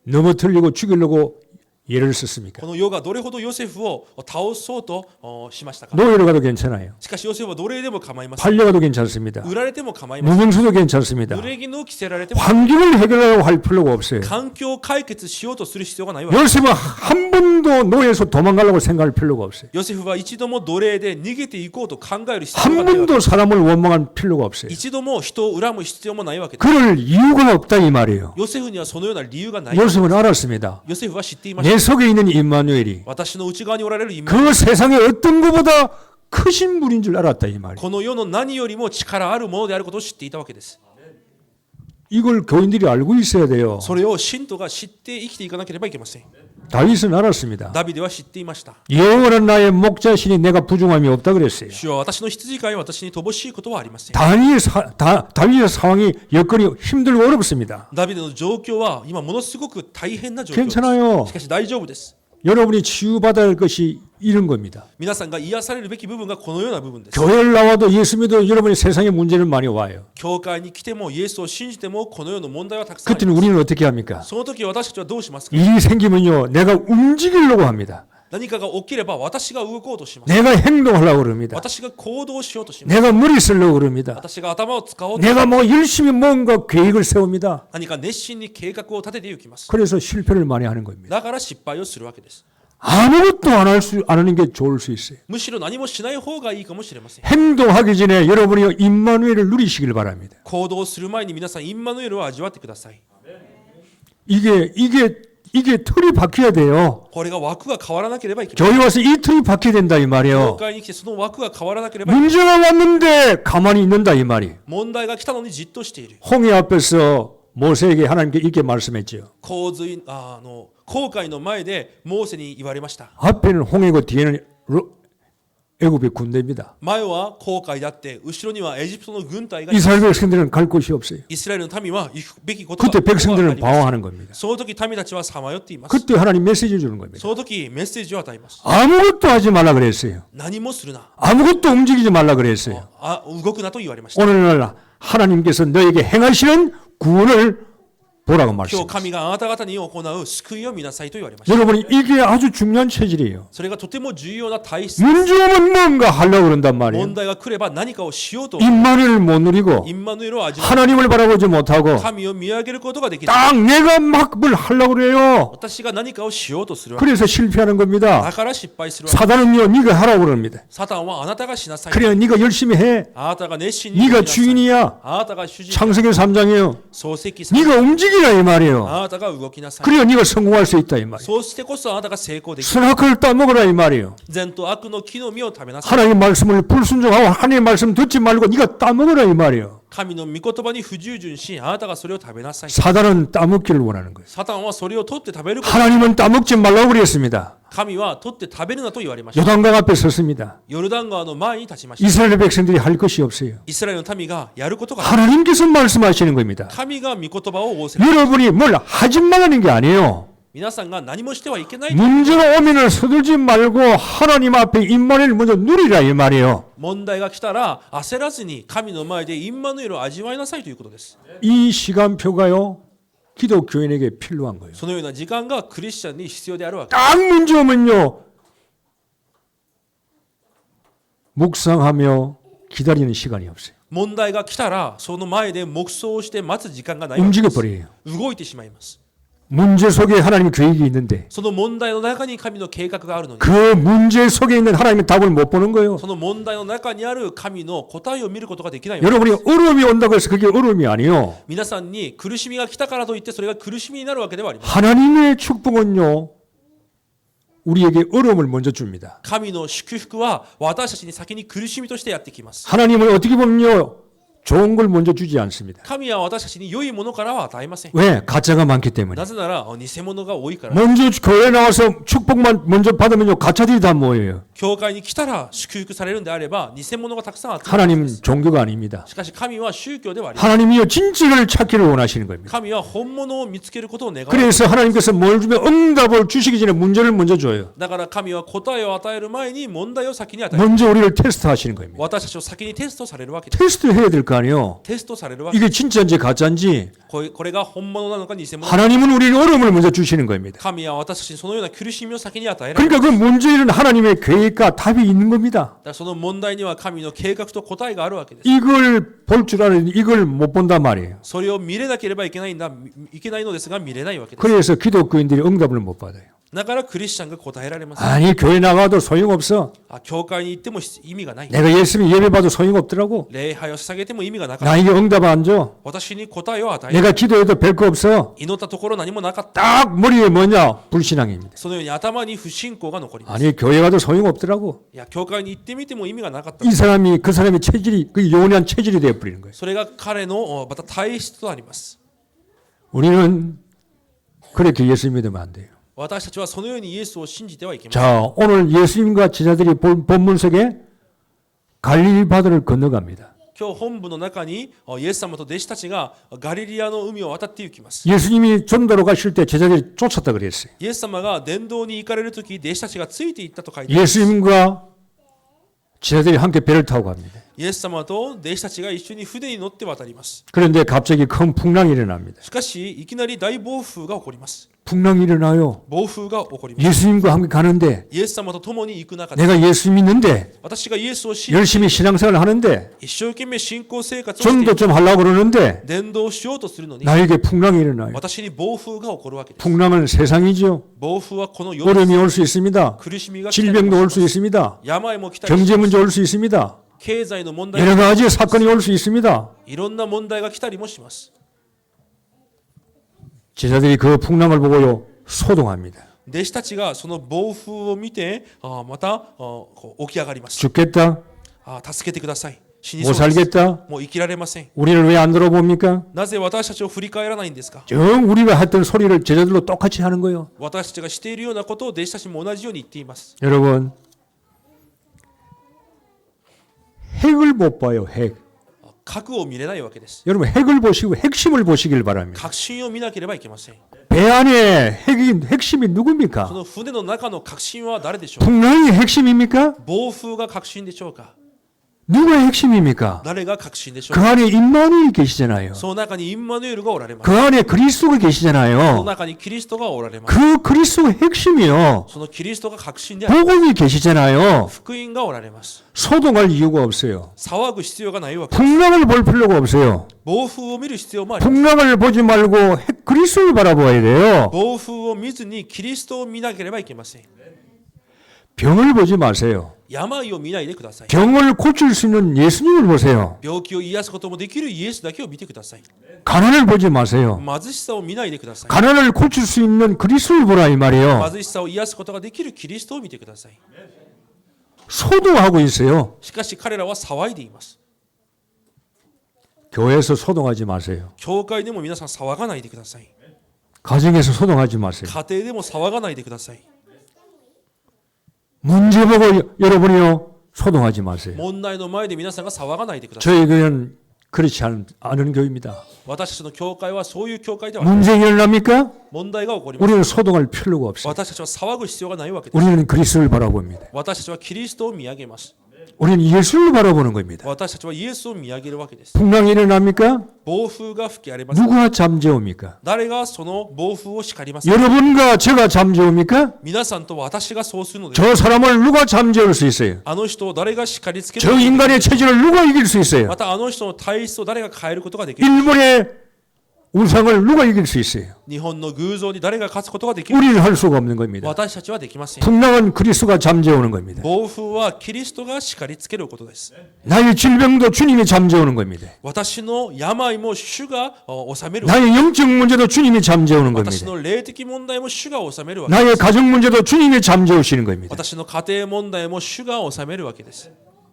S1: 넘어뜨리고 죽이려고 예를 썼습니까?
S2: この世がどれほどヨセフを倒そうとしましたか。
S1: 노예로 가도 괜찮아요.
S2: しかしヨセフは奴隷でも構いません。
S1: 팔려가도 괜찮습니다.
S2: 売られても構いません。
S1: 무명수도 괜찮습니다.
S2: 濡れ衣を着せられても、
S1: 환경을 해결하려고 할 필요가 없어요.
S2: 環境を解決しようとする必要がないわけ。
S1: 요셉은 한 번도 노예에서 도망가려고 생각할 필요가 없어요.
S2: ヨセフは一度も奴隷で逃げていこうと考える必要
S1: 한
S2: がないわけ。
S1: 번도 사람을 원망할 필요가 없어요.
S2: 一度も人を恨む必要もないわけです。
S1: 그럴 이유가 없다 이 말이에요.
S2: ヨセフにはそのような理由がない。
S1: 요셉은 알았습니다.
S2: ヨセフは知っていました。
S1: 내 속에 있는 임마누엘이
S2: 私の内側におられるインマ
S1: 그 세상의 어떤 것보다 크신 분인 줄 알았다 이 말이에요.
S2: この世の何よりも力あるものであることを知っていたわけです。
S1: 이걸 교인들이 알고 있어야 돼요.
S2: それを信徒が知って生きていかなければいけません。
S1: 다윗은 알았습니다.
S2: ダビデは知っていました。
S1: 여호와는 나의 목자시니 내가 부족함이 없다 그랬어요.
S2: 主は私の羊飼い、私に乏しいことはありません。
S1: 다윗의 상황이 여건이 힘들고 어렵습니다.
S2: ダビデの状況は今ものすごく大変な状況です。
S1: 괜찮아요.
S2: しかし大丈夫です。
S1: 여러분이 치유받아야 할 것이 이런 겁니다.
S2: 皆さんが癒されるべき部分がこのような部分です。
S1: 교회를 나와도 예수 믿어도 여러분의 세상에 문제는 많이 와요.
S2: 教会に来てもイエスを信じてもこの世の問題はたくさんあり
S1: 그때는
S2: ます。
S1: 우리는 어떻게 합니까?
S2: その時私たちはどうしますか。
S1: 일이 생기면요, 내가 움직이려고 합니다.
S2: 何かが起きれば私が動こうとします。
S1: 내가 행동하려고 그럽니다.
S2: 私が行動しようとします。
S1: 내가 머리 쓰려고 그럽니다.
S2: 私が頭を使おうと、
S1: 내가 뭐 열심히 뭔가 계획을 세웁니다.
S2: 何か熱心に計画を立てていきます。
S1: 그래서 실패를 많이 하는 겁니다.
S2: だから失敗をするわけです。
S1: 아무것도 안 하는 게 좋을 수 있어요.
S2: むしろ何もしない方がいいかもしれません。
S1: 행동하기 전에 여러분이 임마누엘을 누리시길 바랍니다.
S2: 行動する前に皆さんインマヌエルを味わってください。
S1: 이게 이게 틀이 바뀌어야 돼요.
S2: これが枠が変わらなければいけない。
S1: 교회 와서 이 틀이 바뀌어야 된다 이
S2: 教
S1: 말이에요.
S2: 会に来てその枠が変わらなければいけない。
S1: 문제가 왔는데 가만히 있는다 이 말이.
S2: 問題が来たのにじっとしている。
S1: 홍해 앞에서 모세에게 하나님께 이렇게 말씀했죠.
S2: 航海の前でモーセに言われました。
S1: 앞에는 홍해고 뒤에는 애굽의 군대입니다.
S2: 前は航海であって後ろにはエジプトの軍隊がいます。
S1: 이스라엘 백성들은 갈 곳이 없어요.
S2: イスラエルの民は行くべきことが
S1: 그때
S2: あります。
S1: 백성들은 방황하는 겁니다.
S2: その時民たちはさまよっています。
S1: 그때 하나님 메시지 주는 겁니다.
S2: その時メッセージを与えます。
S1: 아무것도 하지 말라 그랬어요.
S2: 何もするな。
S1: 아무것도 움직이지 말라 그랬어요.
S2: 動くなと言われました。
S1: 오늘날 하나님께서 너에게 행하시는 구원을 보라고
S2: 今日
S1: 말씀합니다.
S2: 神があなた方に行う救いを見なさいと言われました。
S1: 여러분이 이게 아주 중요한 체질이에요.
S2: それがとても重要な体質。
S1: 문제 오면 뭔가 하려고 그런단 말이에요.
S2: 問題が来れば何かをしようと。
S1: 임마누엘을 못 누리고
S2: インマヌエルを味わ
S1: 하나님을 바라보지 못하고
S2: う。神を見上げることができない。
S1: 딱 내가 막 뭘 하려고 그래요.
S2: 私が何かをしようとするわけ。
S1: 그래서 실패하는 겁니다.
S2: だから失敗するわけ。
S1: 사단은요 네가 하라고 그럽니다.
S2: サタンはあなたがしなさい。
S1: 그래 네가 열심히 해.
S2: あなたが熱心に
S1: 네가
S2: 動きなさい。
S1: 주인이야.
S2: あなたが主人。
S1: 창세기 3장이에요.
S2: 創世記3。
S1: 네가 움직이라 이 말이에요.
S2: あなたが動きなさい。
S1: 그래야 네가 성공할 수 있다 이 말이에요.
S2: そうしてこそあなたが成功できる。
S1: 선악을 따먹으라 이 말이에요.
S2: 善と悪の木の実を食べなさい。
S1: 하나님 말씀을 불순종하고 하나님 말씀 듣지 말고 네가 따먹으라 이 말이에요.
S2: 神の御言葉に不従順し、あなたがそれを食べなさい。
S1: 사단은 따먹기를 원하는 거예요.
S2: サタンはそれを取って食べること。
S1: 하나님은 따먹지 말라고 그랬습니다.
S2: 神は取って食べるなと言われました。
S1: 요단강 앞에 섰습니다.
S2: ヨルダン川の前に立ちました。
S1: 이스라엘 백성들이 할 것이 없어요.
S2: イスラエルの民がやることがない。
S1: 하나님께서 말씀하시는 겁니다.
S2: 神が御言葉を仰せ。
S1: 여러분이 뭘 하지 말라는 게 아니에요.
S2: 皆さんが何もしてはいけない。
S1: 문제가 오면은 서둘지 말고 하나님 앞에 임마누엘을 먼저 누리라 이 말이에요.
S2: 問題が来たら焦らずに神の前でインマヌエルを味わいなさいということです。
S1: 이 시간표가요. 기독교인에게 필요한 거예요.
S2: そのような時間がクリスチャンに必要であるわけ。
S1: 딱 문제 오면요. 묵상하며 기다리는 시간이 없어요.
S2: 問題が来たらその前で黙想をして待つ時間がないわけ
S1: 움직여
S2: です。
S1: 버려요.
S2: 動いてしまいます。
S1: 문제 속에 하나님 계획이 있는데
S2: その問題の中に神の計画があるのに、
S1: 그 문제 속에 있는 하나님의 답을 못 보는 거예요.
S2: その問題の中にある神の答えを見ることができないわけ。
S1: 여러분이 어려움이 온다고 해서 그게 어려움이 아니에요.
S2: 皆さんに苦しみが来たからといってそれが苦しみになるわけではありません。
S1: 하나님의 축복은요. 우리에게 어려움을 먼저 줍니다.
S2: 神の祝福は私たちに先に苦しみとしてやってきます。
S1: 하나님은 어떻게 보면요. 좋은 걸 먼저 주지 않습니다.
S2: 神は私たちに良いものからは与えません。
S1: 왜? 가짜가 많기 때문에.
S2: なぜなら偽物が多いから。
S1: 먼저 교회 나와서 축복만 먼저 받으면요. 가짜들이 다 모여요.
S2: 教会に来たら祝福されるんであれば偽物がたくさんあって。
S1: 하나님은 종교가 아닙니다.
S2: しかし神は宗教ではありません。
S1: 하나님이요. 진짜를 찾기를 원하시는 겁니다.
S2: 神は本物を見つけることを願う。
S1: 그래서 하나님께서 뭘 주면 응답을 주시기 전에 문제를 먼저 줘요.
S2: だから神は答えを与える前に問題を先に与える。
S1: 먼저 우리를 테스트하시는 겁니다.
S2: 私たちを先にテストされるわけです。
S1: 테스트 해야 될 거 아니에요.
S2: テストされるわけ。
S1: 이게 진짜인지 가짜인지
S2: これが本物なのか偽物なのか。
S1: 하나님은 우리에게 어려움을 먼저 주시는 겁니다.
S2: 神は私たちにそのような苦しみを先に与えられる。
S1: 그러니까 그 문제에는 하나님의 계획과 답이 있는 겁니다.
S2: だからその問題には神の計画と答えがあるわけです。
S1: 이걸 볼 줄 아는데 이걸 못 본단 말이에요.
S2: それを見れなければいけないのですが見れないわけです。
S1: 그래서 기독교인들이 응답을 못 받아요.
S2: だからクリスチャンが答えられません。
S1: 아니 교회 나가도 소용없어.
S2: 教会に行っても意味がない。
S1: 내가 예수님 예배 봐도 소용없더라고.
S2: 礼拝を捧げても意味がなかった。
S1: 나에게 응답 안 줘.
S2: 私に答えを与える。
S1: 내가 기도해도 별 거 없어.
S2: 祈ったところ何もなかった。
S1: 딱 머리에 뭐냐? 불신앙입니다.
S2: そのように頭に不信仰が残ります。
S1: 아니 교회 가도 소용없더라고.
S2: いや、教会に行ってみても意味がなかった。
S1: 이 사람이 그 사람의 체질이 그 요원한 체질이 되어 버리는 거예요.
S2: それが彼のまた体質となります。
S1: 우리는 그렇게 예수 믿으면 안 돼요.
S2: 私たちはそのようにイエスを信じてはいけません。
S1: 자, 오늘 예수님과 제자들이 본문 속에 갈릴리 바다를 건너갑니다.
S2: 今日本部の中にイエス様と弟子たちがガリリアの海を渡って行きます。
S1: 예수님이 전도로 가실 때 제자들이 쫓았다 그랬어요.
S2: イエス様が伝道に行かれるとき弟子たちがついて行ったと書いてあります。
S1: 예수님과 제자들이 함께 배를 타고 갑니다.
S2: イエス様と弟子たちが一緒に船に乗って渡ります。
S1: 그런데 갑자기 큰 풍랑이 일어납니다.
S2: しかしいきなり大暴風が起こります。
S1: 풍랑이 일어나요.
S2: 暴風が起こります。
S1: 예수님과 함께 가는데
S2: イエス様と共に行く中で
S1: 내가 예수 믿는데
S2: 私がイエスを信じ
S1: 열심히 신앙생활을 하는데
S2: 一生懸命信仰生活をして
S1: 전도 좀 하려고 그러는데
S2: 伝道しようとするのに
S1: 나에게 풍랑이 일어나요.
S2: 私に暴風が起こるわけです。
S1: 풍랑은 세상이죠.
S2: 暴風はこの世
S1: 어려움이 올 수 있습니다.
S2: 苦しみが来たり
S1: 질병도
S2: も
S1: 올
S2: し
S1: 수
S2: ます。
S1: 있습니다.
S2: 病も来たりし
S1: 경제
S2: ます。
S1: 문제 올 수 있습니다.
S2: 経済の問題
S1: 여러 가지 사건이 올 수 있습니다.
S2: いろんな問題が来たりもします。
S1: 제자들이 그 풍랑을 보고요. 소동합니다.
S2: 弟子たちがその暴風を見てまたこう起き上がります。
S1: 죽겠다?
S2: 助けてください。死に
S1: 못
S2: そうです。
S1: 살겠다?
S2: もう生きられません。
S1: 우리를 왜 안 들어봅니까?
S2: なぜ私たちを振り返らないんですか。
S1: 정 우리가 했던 소리를 제자들로 똑같이 하는 거예요.
S2: 私たちがしているようなことを弟子たちも同じように言っています。
S1: 여러분, 핵을 못 봐요. 핵.
S2: 核を見れないわけです。
S1: 여러분 핵을 보시고 핵심을 보시길 바랍니다.
S2: 核心を見なければいけません。
S1: 배 안에 핵심이
S2: そ
S1: 누굽니까?
S2: の船の中の核心は誰でしょうか。
S1: 풍랑이 핵심입니까?
S2: 暴風が核心でしょうか。
S1: 누가 핵심입니까?
S2: 誰が核心でしょう
S1: 그
S2: か。
S1: 안에 임마누엘이 계시잖아요.
S2: その中にインマヌエルがおられます。
S1: 그 안에 그리스도가
S2: その
S1: 계시잖아요.
S2: 中にキリストがおられます。
S1: 그 그리스도가 핵심이요.
S2: そのキリストが核心である。
S1: 복음이 계시잖아요.
S2: 福音がおられます。
S1: 소동할 이유가 없어요.
S2: 騒ぐ必要がないわけです。
S1: 풍랑을 볼 필요가 없어요.
S2: 暴風を見る必要もあります。
S1: 풍랑을 보지 말고 그리스도를 바라보아야 돼요.
S2: 暴風を見ずにキリストを見なければいけません。
S1: 병을 보지 마세요.
S2: 病を見ないでください。
S1: 병을 고칠 수 있는 예수님을 보세요.
S2: 病気を癒すこともできるイエスだけを見てください。
S1: 가난을 보지 마세요.
S2: 貧しさを見ないでください。
S1: 가난을 고칠 수 있는 그리스도를 보라 이 말이에요.
S2: 貧しさを癒すことができるキリストを見てください。
S1: 소동하고 있어요.
S2: しかし彼らは騒いでいます。
S1: 교회에서 소동하지 마세요.
S2: 教会でも皆さん騒がないでください。
S1: 가정에서 소동하지 마세요.
S2: 家庭でも騒がないでください。
S1: 문제 보고 여러분이요 소동하지 마세요.
S2: 問題の前で皆さんが騒がないでください。
S1: 저희 교회는 그렇지 않은 교회입니다.
S2: 私たちの教会はそういう教会では
S1: 문제 일어납니까?
S2: 問題が起こります。
S1: 우리는 소동할 필요가 없어요.
S2: 私たちは騒ぐ必要がないわけです。
S1: 우리는 그리스도를 바라봅니다.
S2: 私たちはキリストを見上げます。
S1: 우리는 예수를 바라보는 겁니다.
S2: 私たちはイエスを見上げるわけです。
S1: 풍랑이 일어납니까?
S2: 暴風が吹き荒れます。
S1: 누가 잠재웁니까?
S2: 誰がその暴風を叱りますか。
S1: 여러분과 제가 잠재웁니까?
S2: 皆さんと私がそうするのです。
S1: 저 사람을 누가 잠재울 수 있어요?
S2: あの人を誰が叱りつける
S1: 저 인간의 체질을 누가 이길 수 있어요?
S2: またあの人の体質を誰が変えることができる。
S1: 일본의 우상을 누가 이길 수 있어요?
S2: 日本の偶像に誰が勝つことができる。
S1: 우리는 할 수가 없는 겁니다.
S2: 私たちはできません。
S1: 풍랑은 그리스도가 잠재우는 겁니다.
S2: 暴風はキリストが叱りつけることです。
S1: 나의 질병도 주님이 잠재우는 겁니다.
S2: 私の病も主が治める。
S1: 나의 영적 문제도 주님이 잠재우는
S2: 私
S1: 겁니다.
S2: の霊的問題も主が治めるわけです。
S1: 나의 가정 문제도 주님이 잠재우시는 겁니다.
S2: 私の家庭問題も主が治めるわけです。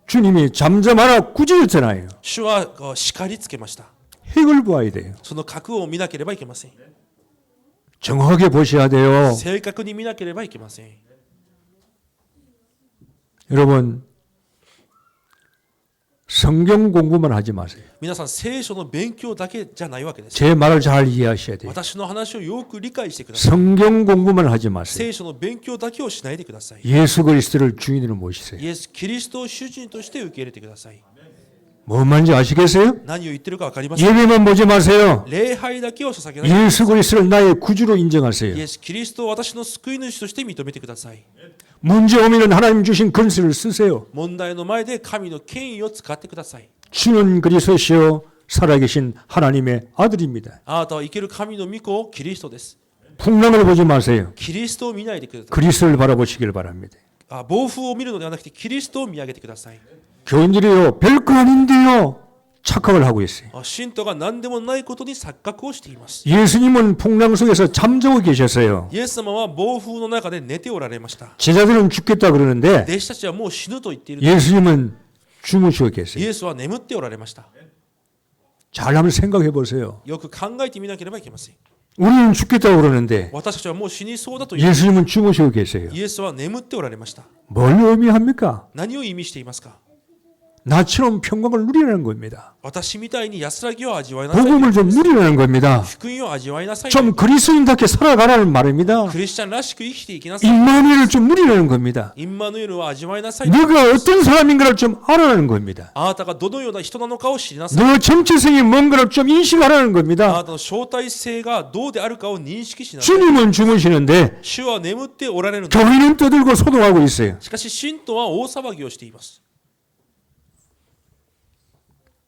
S1: 주님이 잠잠하라 꾸짖었잖아요.
S2: 主は叱りつけました。
S1: 핵을 보아야 돼요.
S2: その核を見なければいけません。
S1: 정확하게 보셔야 돼요.
S2: 正確に見なければいけません。
S1: 여러분 성경 공부만 하지 마세요.
S2: 皆さん聖書の勉強だけじゃないわけです。
S1: 제 말을 잘 이해하셔야 돼요.
S2: 私の話をよく理解してください。
S1: 성경 공부만 하지 마세요.
S2: 聖書の勉強だけをしないでください。
S1: 예수 그리스도를 주인으로 모시세요.
S2: イエス・キリストを主人として受け入れてください。
S1: 뭔 말인지 아시겠어요?
S2: 何を言ってるか分かりますか。
S1: 예배만 보지 마세요.
S2: 礼拝だけを捧げない。
S1: 예수 그리스도를 나의 구주로 인정하세요.
S2: イエス・キリストを私の救い主として認めてください。
S1: 문제 오면은 하나님 주신 근수를 쓰세요.
S2: 問題の前で神の権威を使ってください。
S1: 주는 그리스도시요 살아계신 하나님의 아들입니다.
S2: あなたは生ける神の御子、キリストです。
S1: 풍랑을 보지 마세요.
S2: キリストを見ないでください。
S1: 그리스도를 바라보시길 바랍니다.
S2: 暴風を見るのではなくてキリストを見上げてください。
S1: 교인들이요 별거 아닌데요 착각을 하고 있어요.
S2: 信徒が何でもないことに錯覚をしています。
S1: 예수님은 풍랑 속에서 잠자고 계셨어요.
S2: イエス様は暴風の中で寝ておられました。
S1: 제자들은 죽겠다 그러는데
S2: 弟子たちはもう死ぬと言っている。
S1: 예수님은 주무시고
S2: イ
S1: 계세요.
S2: エスは眠っておられました。
S1: 잘 한번 생각해 보세요.
S2: よく考えてみなければいけません。
S1: 우리는 죽겠다고 그러는데
S2: 私たちはもう死にそうだと言う。
S1: 예수님은 주무시고 계세요.
S2: イエスは眠っておられました。
S1: 뭘 의미합니까?
S2: 何を意味していますか。
S1: 나처럼 평강을 누리라는 겁니다.
S2: 私みたいに安らぎを味わいなさい。
S1: 복음을 좀 누리라는 겁니다.
S2: 福音を味わいなさい。
S1: 좀 그리스도인답게 살아가라는 말입니다.
S2: クリスチャンらしく生きていきなさい。
S1: 임마누엘을 좀 누리라는 겁니다.
S2: インマヌエルを味わいなさい。
S1: 네가 어떤 사람인가를 좀 알아라는 겁니다.
S2: あなたがどのような人なのかを知りなさい。
S1: 너 정체성이 뭔가를 좀 인식하라는
S2: あ
S1: 겁니다.
S2: なたの招待性がどうであるかを認識しなさい。
S1: 주님은 주무시는데
S2: 主は眠っておられるのです。
S1: 교회는 떠들고 소동하고 있어요.
S2: しかし信徒は大騒ぎをしています。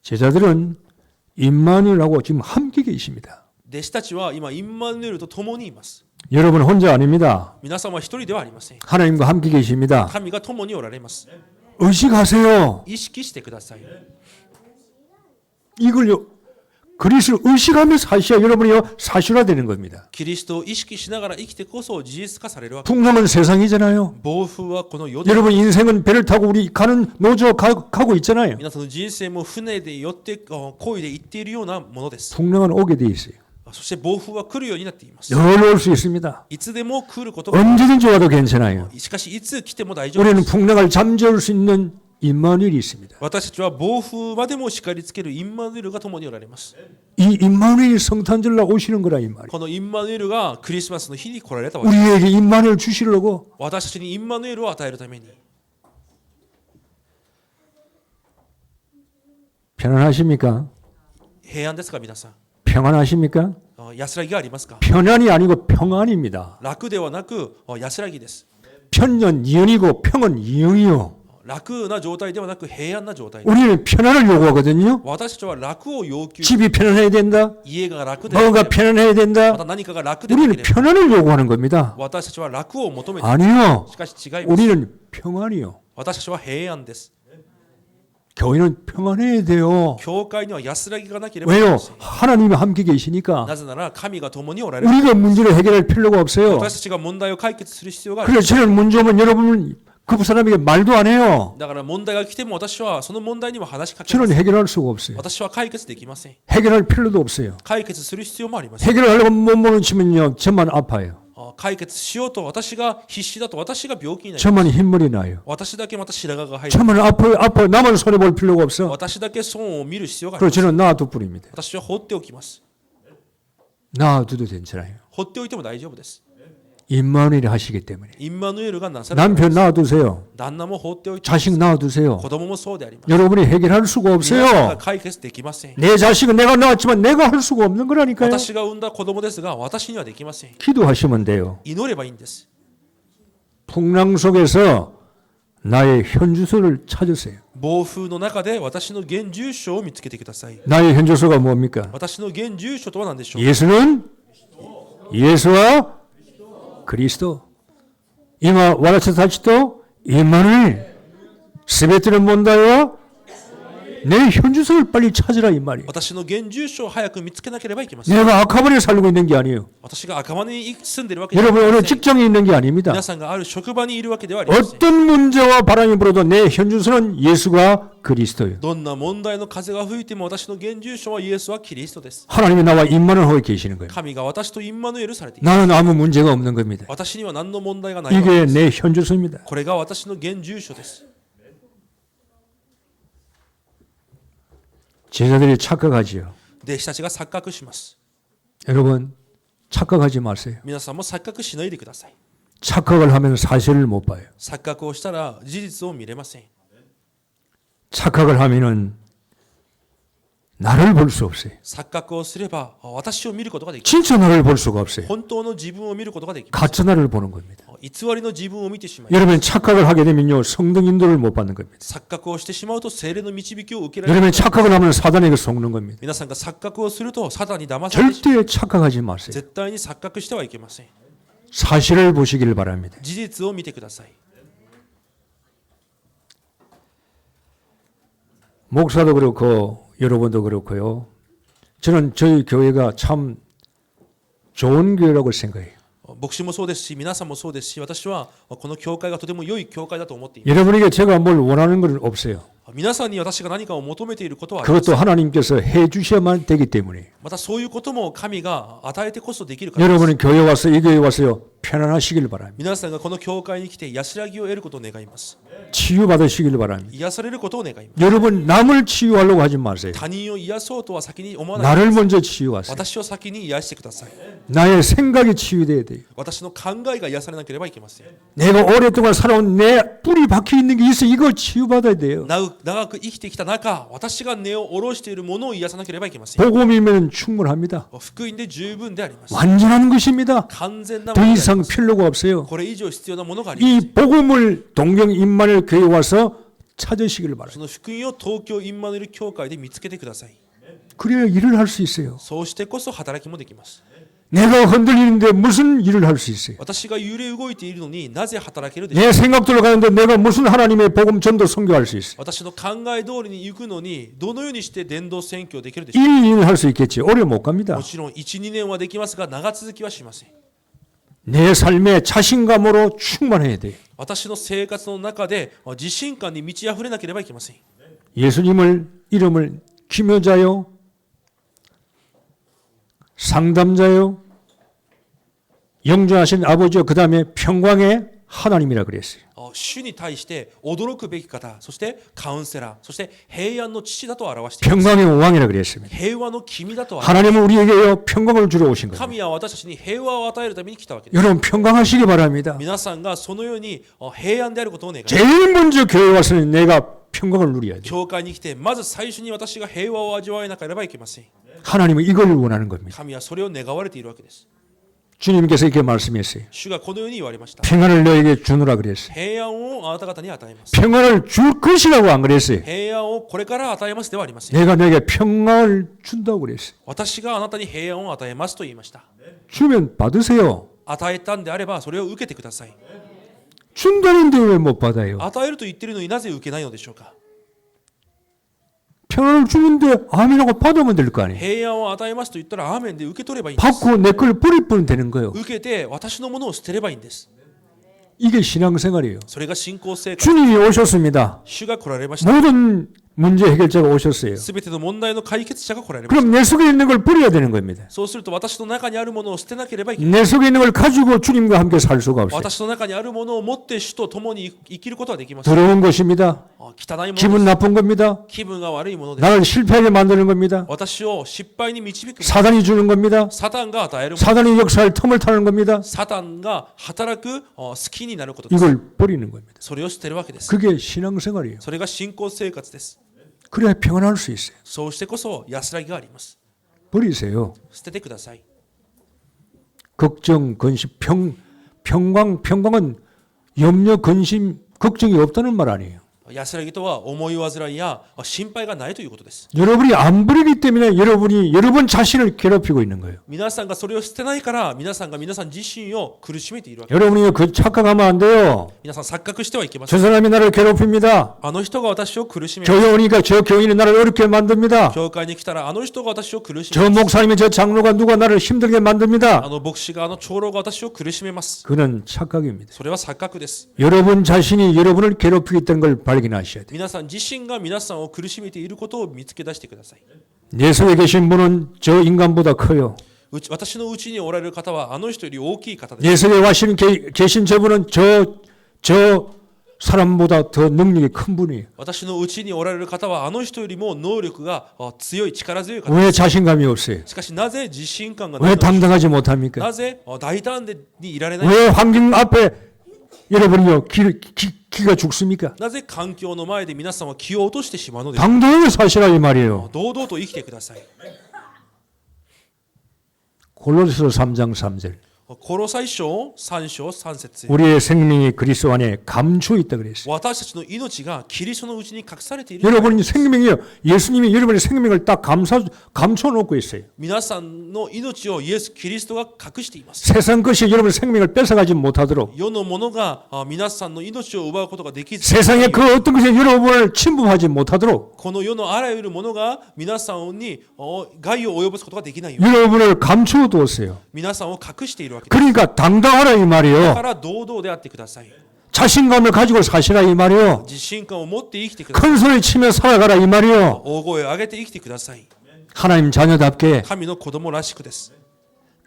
S1: 제자들은 임마누엘하고 지금 함께 계십니다.
S2: 弟子たちは今インマヌエルと共にいます。
S1: 여러분 혼자 아닙니다.
S2: 皆さんは一人ではありません。
S1: 하나님과 함께 계십니다.
S2: 神が共におられます。
S1: 의식하세요.
S2: 意識してください。
S1: 이걸요. 그리스도를 의식하며 사셔야 여러분이요 사실화되는 겁니다.
S2: キリストを意識しながら生きてこそ事実化されるわけ。
S1: 풍랑은 세상이잖아요.
S2: 暴風はこの世で、
S1: 여러분 인생은 배를 타고 우리 가는 노조 가고 있잖아요.
S2: 皆さんの人生も船で寄って漕いで行っているようなものです。
S1: 풍랑은 오게 돼 있어요.
S2: そして暴風は来るようになっています。
S1: 늘 올 수 있습니다.
S2: いつでも来ることが、
S1: 언제든지 와도 괜찮아요.
S2: しかしいつ来ても大丈夫で
S1: 우리는
S2: す。
S1: 풍랑을 잠재울 수 있는 임마누엘이 있습니다.
S2: 私たちは暴風までも叱りつけるインマヌエルが共におられます。
S1: 이 임마누엘이 성탄절날 오시는 거라 이 말이에요.
S2: このインマヌエルがクリスマスの日に来られたわけ。
S1: 우리에게 임마누엘 주시려고.
S2: 私たちにインマヌエルを与えるために。
S1: 편안하십니까?
S2: 平安ですか皆さん。
S1: 평안하십니까?
S2: 安らぎがありますか。
S1: 편안이 아니고 평안입니다.
S2: 楽ではなく安らぎです。
S1: 편은 이연이고 평은 이영이요.
S2: 楽な状態ではなく平安な状態です。
S1: 우리는 편안을 요구하거든요.
S2: 私たちは楽を要求。
S1: 집이 편안해야 된다.
S2: 家が楽で、
S1: 뭔가 편안해야
S2: ま
S1: 된다.
S2: た何かが楽でな
S1: 우리는
S2: ければ、
S1: 편안을 요구하는 겁니다.
S2: 私たちは楽を求めて、
S1: 아니요.
S2: しかし違います。
S1: 우리는 평안이요.
S2: 私たちは平安です。
S1: 교회는 평안해야 돼요.
S2: 教会には安らぎがなければいけ
S1: 왜요?
S2: ません。
S1: 하나님이 함께 계시니까
S2: なぜなら神が共におられる。
S1: 우리가 문제를 해결할 필요가 없어요.
S2: 私たちが問題を解決する必要がある。
S1: 그래서 저는 문제 오면 여러분은 그 사람에게 말도 안 해요.
S2: だから問題が来ても私はその問題にも話しかけま
S1: 저는
S2: せん。
S1: 해결할 수가 없어요.
S2: 私は解決できません。
S1: 해결할 필요도 없어요.
S2: 解決する必要もありません。
S1: 해결하려고 몸으로 치면요, 저만 아파요.
S2: 解決しようと私が必死だと私が病気になります。
S1: 저만 흰머리 나요.
S2: 私だけまた白髪が入る。
S1: 저만 아파요. 나만 손해 볼 필요가 없어.
S2: 私だけ損を見る必要があり
S1: 그리고
S2: ます。
S1: 저는 놔둘 뿐입니다.
S2: 私は放っておきます。
S1: 놔둬도 괜찮아요.
S2: 放っておいても大丈夫です。
S1: 임마누엘이 하시기 때문에.
S2: インマヌエルがなされる。
S1: 남편 놔두세요.
S2: 旦那も放っておいて、
S1: 자식 놔두세요.
S2: 子供もそうであります。
S1: 여러분이 해결할 수가
S2: 皆さんが
S1: 없어요.
S2: 解決できません。
S1: 내 자식은 내가 낳았지만 내가 할 수가 없는 거라니까요.
S2: 私が産んだ子供ですが私にはできません。
S1: 기도하시면 돼요.
S2: 祈ればいいんです。
S1: 풍랑 속에서 나의 현주소를 찾으세요.
S2: 暴風の中で私の現住所を見つけてください。
S1: 나의 현주소가 뭡니까?
S2: 私の現住所とは何でしょう。
S1: 예수는 예수와 그리스도. 이마 와라차타치도 임마누엘. 스베트는 몬다와 내 현주소를 빨리 찾으라 이 말이에요.
S2: 私の現住所を早く見つけなければいけません。
S1: 내가 아카바에 살고 있는 게 아니에요.
S2: 私が赤羽に住んでいるわけではあ
S1: 여러분
S2: り
S1: 어느
S2: ません。
S1: 직장에 있는 게 아닙니다.
S2: 皆さんがある職場にいるわけではありません。
S1: 어떤 문제와 바람이 불어도 내 현주소는 예수가 그리스도예요.
S2: どんな問題の風が吹いても私の現住所はイエスはキリストです。
S1: 하나님이 나와 임만을 하고 계시는 거예요.
S2: 神が私とインマヌエルされています。
S1: 나는 아무 문제가 없는 겁니다.
S2: 私には何の問題がないわけ
S1: 이게
S2: です。
S1: 내 현주소입니다.
S2: これが私の現住所です。
S1: 제자들이 착각하지요.
S2: 弟子たちが錯覚します。
S1: 여러분 착각하지 마세요.
S2: 皆さんも錯覚しないでください。
S1: 착각을 하면 사실을 못 봐요.
S2: 錯覚をしたら事実を見れません。
S1: 착각을 하면은 나를 볼 수 없어요.
S2: 錯覚をすれば私を見ることができます。
S1: 진짜 나를 볼 수가 없어요.
S2: 本当の自分を見ることができます。
S1: 가짜 나를 보는 겁니다.
S2: 偽りの自分を見てしまい、
S1: 여러분 착각을 하게 되면요 성령 인도를 못 받는 겁니다.
S2: 錯覚をしてしまうと聖霊の導きを受けられ
S1: 여러분
S2: ない。
S1: 착각을 하면 사단에게 속는 겁니다.
S2: 皆さんが錯覚をするとサタンに騙されてしまう。
S1: 절대 착각하지 마세요.
S2: 絶対に錯覚してはいけません。
S1: 사실을 보시길 바랍니다.
S2: 事実を見てください。
S1: 목사도 그렇고 여러분도 그렇고요. 저는 저희 교회가 참 좋은 교회라고 생각해요.
S2: 牧師もそうですし、皆さんもそうですし、私はこの教会がとても良い教会だと思っています。
S1: 여러분에게 제가 뭘 원하는 건 없어요.
S2: 皆さんに私が何かを求めていることはありません。
S1: 그것도 하나님께서 해 주셔야만 되기 때문에
S2: またそういうことも神が与えてこそできるからです。
S1: 여러분은 교회 와서 이 교회 와서요 편안하시길 바랍니다.
S2: 皆さんがこの教会に来て安らぎを得ることを願います。
S1: 치유받으시길 바랍니다.
S2: 癒されることを願います。
S1: 여러분 남을 치유하려고 하지 마세요.
S2: 他人を癒そうとは先に思わないで
S1: 나를
S2: ください。
S1: 먼저 치유하세요.
S2: 私を先に癒してください。
S1: 나의 생각이 치유돼야 돼요.
S2: 私の考えが癒されなければいけません。
S1: 내가 오랫동안 살아온 내 뿌리 박혀 있는 게 있어. 이거 치유받아야 돼요.
S2: 長く生きてきた中、私が根を下ろしているものを癒さなければいけません。
S1: 복음이면 충분합니다.
S2: 福音で十分であります。
S1: 완전한 것입니다.
S2: 完全なも
S1: 더
S2: のであり
S1: 이상
S2: ます。
S1: 필요가 없어요.
S2: これ以上必要なものがあります。
S1: 이 복음을 동경 임마누엘 교회 와서 찾으시길
S2: そ
S1: 바랍니다.
S2: の福音を東京インマヌエル教会で見つけてください。
S1: 그래야 일을 할 수 있어요.
S2: そうしてこそ働きもできます。
S1: 내가 흔들리는데 무슨 일을 할 수 있어요?
S2: 私が揺れ動いているのになぜ働けるでしょう
S1: 내 생각대로 가는데 내가 무슨 하나님의 복음 전도 선교할 수 있어요?
S2: 私の考え通りに行くのにどのようにして伝道宣教できるでしょう
S1: 1, 2년 할 수 있겠지. 오래 못 갑니다.
S2: もちろん 1、2年はできますが長続きはしません
S1: 내 삶에 자신감으로 충만해야 돼요.
S2: 私の生活の中で自信感に満ち溢れなければいけません
S1: 예수님을 이름을 기묘자요, 상담자요, 영존하신 아버지요, 그 다음에 평강의 하나님이라 그랬어요.
S2: 主に対して驚くべき方そしてカウンセラーそして平安の父だと表しています
S1: 평강의 왕이라 그랬습니다.
S2: 平和の君だと表
S1: 하나님은 우리에게요 평강을 주러 오신 거예요.
S2: 神は私たちに平和を与えるために来たわけです
S1: 여러분 평강하시기 바랍니다.
S2: 皆さんがそのように平安であることを願い
S1: 제일 먼저 교회 와서는 내가 평강을 누려야 돼요.
S2: 教会に来てまず最初に私が平和を味わえなければいけません
S1: 하나님은 이걸 원하는 겁니다.
S2: 神はそれを願われているわけです
S1: 주님께서 이렇게 말씀했어요.
S2: 主がこのように言われました
S1: 평안을 너에게 주노라 그랬어요.
S2: 平安をあなた方に与えます
S1: 평안을 줄 것이라고 안 그랬어요.
S2: 平安をこれから与えますではありません
S1: 내가 너에게 평안을 준다고 그랬어요.
S2: 私があなたに平安を与えますと言いました
S1: 주면 받으세요.
S2: 与えたんであればそれを受けてください
S1: 준다는데 왜 못 받아요?
S2: 与えると言っているのになぜ受けないのでしょうか
S1: 평안을 주는데 아멘하고 받으면 될 거 아니에요.
S2: 平安を与えますと言ったらアーメンで受け取ればいいんです
S1: 받고 내 걸 버릴 뿐 되는 거예요.
S2: 受けて私のものを捨てればいいんです
S1: 이게 신앙생활이에요.
S2: それが信仰生活
S1: 주님이 오셨습니다.
S2: 主が来られました
S1: 모든 문제 해결자가 오셨어요.
S2: すべての問題の解決者が来られました
S1: 그럼 내 속에 있는 걸 버려야 되는 겁니다.
S2: そうすると私の中にあるものを捨てなければいけない
S1: 내 속에 있는 걸 가지고 주님과 함께 살 수가 없어요.
S2: 私の中にあるものを持って主と共に生きることはできません
S1: 더러운 것입니다.
S2: 汚いもの
S1: 기분
S2: です
S1: 나쁜 겁니다.
S2: 気分が悪いものです
S1: 나를 실패하게 만드는 겁니다.
S2: 私を失敗に導くもの
S1: 사단이 주는 겁니다.
S2: サタンが与えるもの
S1: 사단이 역사할 틈을 타는 겁니다.
S2: サタンが働く好きになることです
S1: 이걸 버리는 겁니다.
S2: それを捨てるわけです
S1: 그게 신앙생활이에요.
S2: それが信仰生活です
S1: 그래야 평안할 수 있어요.
S2: そうしてこそ安らぎがあります
S1: 버리세요.
S2: 捨ててください
S1: 걱정, 근심, 평강은 염려, 근심, 걱정이 없다는 말 아니에요.
S2: 安らぎとは思い煩いや心配がないということです
S1: 여러분이 안 버리기 때문에 여러분이 여러분 자신을 괴롭히고 있는 거예요.
S2: 皆さんがそれを捨てないから皆さん自身を苦しめているわけです
S1: 여러분이 그 착각하면 안 돼요.
S2: 皆さん錯覚してはいけません
S1: 저 사람이 나를 괴롭힙니다.
S2: あの人が私を苦しめます
S1: 교회 오니까 저 교인이 나를 어렵게 만듭니다.
S2: 教会に来たらあの人が私を苦しめ
S1: 저
S2: ます
S1: 목사님이 저 장로가 누가 나를 힘들게
S2: あ
S1: 만듭니다.
S2: の牧師が長老が私を苦しめます
S1: 그는 착각입니다.
S2: それは錯覚です
S1: 여러분 자신이 여러분을 괴롭히고 있다는 걸 발견하셔야 돼요.
S2: 皆さん自身が皆さんを苦しめていることを見つけ出してください
S1: 내 속에 계신 분은 저 인간보다 커요.
S2: 私のうちにおられる方はあの人より大きい方です
S1: 내 속에 계신 저분은 저 사람보다 더 능력이 큰 분이에요.
S2: 私のうちにおられる方はあの人よりも能力が強い力強い方
S1: 왜 자신감이 없어요?
S2: しかしなぜ自信感がない
S1: 왜
S2: のでしょう
S1: 당당하지 못합니까?
S2: なぜ大胆にいられない
S1: 왜 환경 앞에 여러분이요 기가 죽습니까?
S2: なぜ環境の前で皆さんは気を落としてしまうのですか
S1: 당당하게 사시라 이 말이에요.
S2: 堂々と生きてください
S1: 골로새서 3장 3절.
S2: コロサイ書3章3節
S1: 우리의 생명이 그리스도 안에 감추어 있다 그랬어요.
S2: 私たちの命がキリストのうちに隠されている
S1: 여러분이 생명이요. 예수님이 여러분의 생명을 딱 감춰 놓고 있어요.
S2: 皆さんの命をイエス・キリストが隠しています
S1: 세상 것이 여러분의 생명을 뺏어가지 못하도록
S2: 世のものが皆さんの命を奪うことができず
S1: 세상의 그 어떤 것이 여러분을 침범하지 못하도록
S2: この世のあらゆるものが皆さんに害を及ぼすことができないように
S1: 여러분을 감추어 두었어요.
S2: 皆さんを隠しているわけです
S1: 그러니까 당당하라 이
S2: だ
S1: 말이에요.
S2: から堂々であってください
S1: 자신감을 가지고 사시라 이 말이에요.
S2: 自信感を持って生きてください
S1: 큰 소리 치며 살아가라 이 말이에요.
S2: 大声を上げて生きてください
S1: 하나님 자녀답게
S2: 神の子供らしくです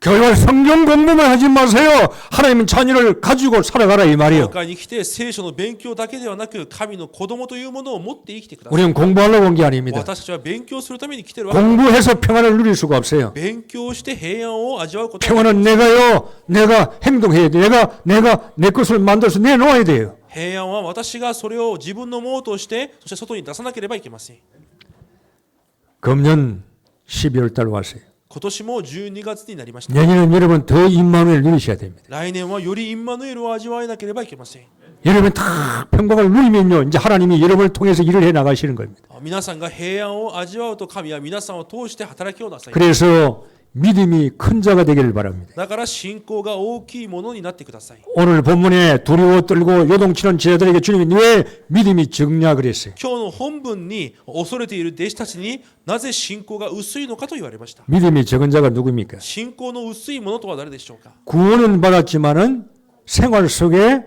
S1: 교회와 성경 공부만 하지 마세요. 하나님 자녀를 가지고 살아가라 이
S2: 教
S1: 말이에요.
S2: 会に来て聖書の勉強だけではなく神の子供というものを持って生きてください
S1: 우리는 공부하려고 온 게 아닙니다.
S2: 私たちは勉強するために来てるわけ
S1: 공부해서 평안을 누릴 수가 없어요.
S2: 勉強して平安を味わうこと
S1: 평안은 내가 행동해야 돼. 내가 내 것을 만들어서 내놓아야 돼요.
S2: 平安は私がそれを自分のものとしてそして外に出さなければいけません
S1: 금년 12월 달 왔어요.
S2: 今年も12月になりました
S1: 내년은 여러분 더 임마누엘 누리셔야 됩니다.
S2: 来年はよりインマヌエルを味わえなければいけません
S1: 여러분 다 평강을 누리면요. 이제 하나님이 여러분을 통해서 일을 해 나가시는 겁니다.
S2: 皆さんが平安を味わうと神は皆さんを通して働きをなさい
S1: 그래서 믿음이 큰 자가 되기를 바랍니다.
S2: だから信仰が大きいものになってください。
S1: 오늘 본문에 두려워 떨고 요동치는 제자들에게 주님이 왜 믿음이 적냐 그랬어요.
S2: 今日の本文に恐れている弟子たちになぜ信仰が薄いのかと言われました。
S1: 믿음이 적은 자가 누굽니까?
S2: 信仰の薄いものとは誰でしょうか。
S1: 구원은 받았지만은 생활 속에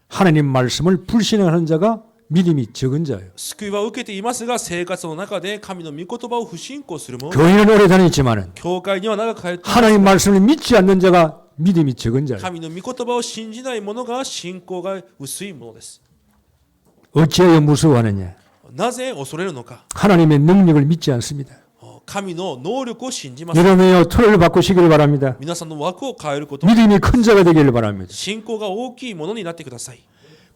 S1: 하나님 말씀을 불신하는 자가 믿음이 적은 자예요.
S2: 救いは受けていますが生活の中で神の御言葉を不信仰する者、
S1: 교회는 오래 다녔지만은
S2: 教会には長く通っています
S1: 하나님 말씀을 믿지 않는 자가 믿음이 적은 자예요.
S2: 神の御言葉を信じない者が信仰が薄いものです。
S1: 어찌하여 무서워하느냐?
S2: なぜ恐れるのか。
S1: 하나님의 능력을 믿지 않습니다.
S2: 神の能力を信じません。
S1: 여러분의 틀을 바꾸시길 바랍니다.
S2: 皆さんの枠を変えること、
S1: 믿음이 큰 자가 되기를 바랍니다.
S2: 信仰が大きいものになってください。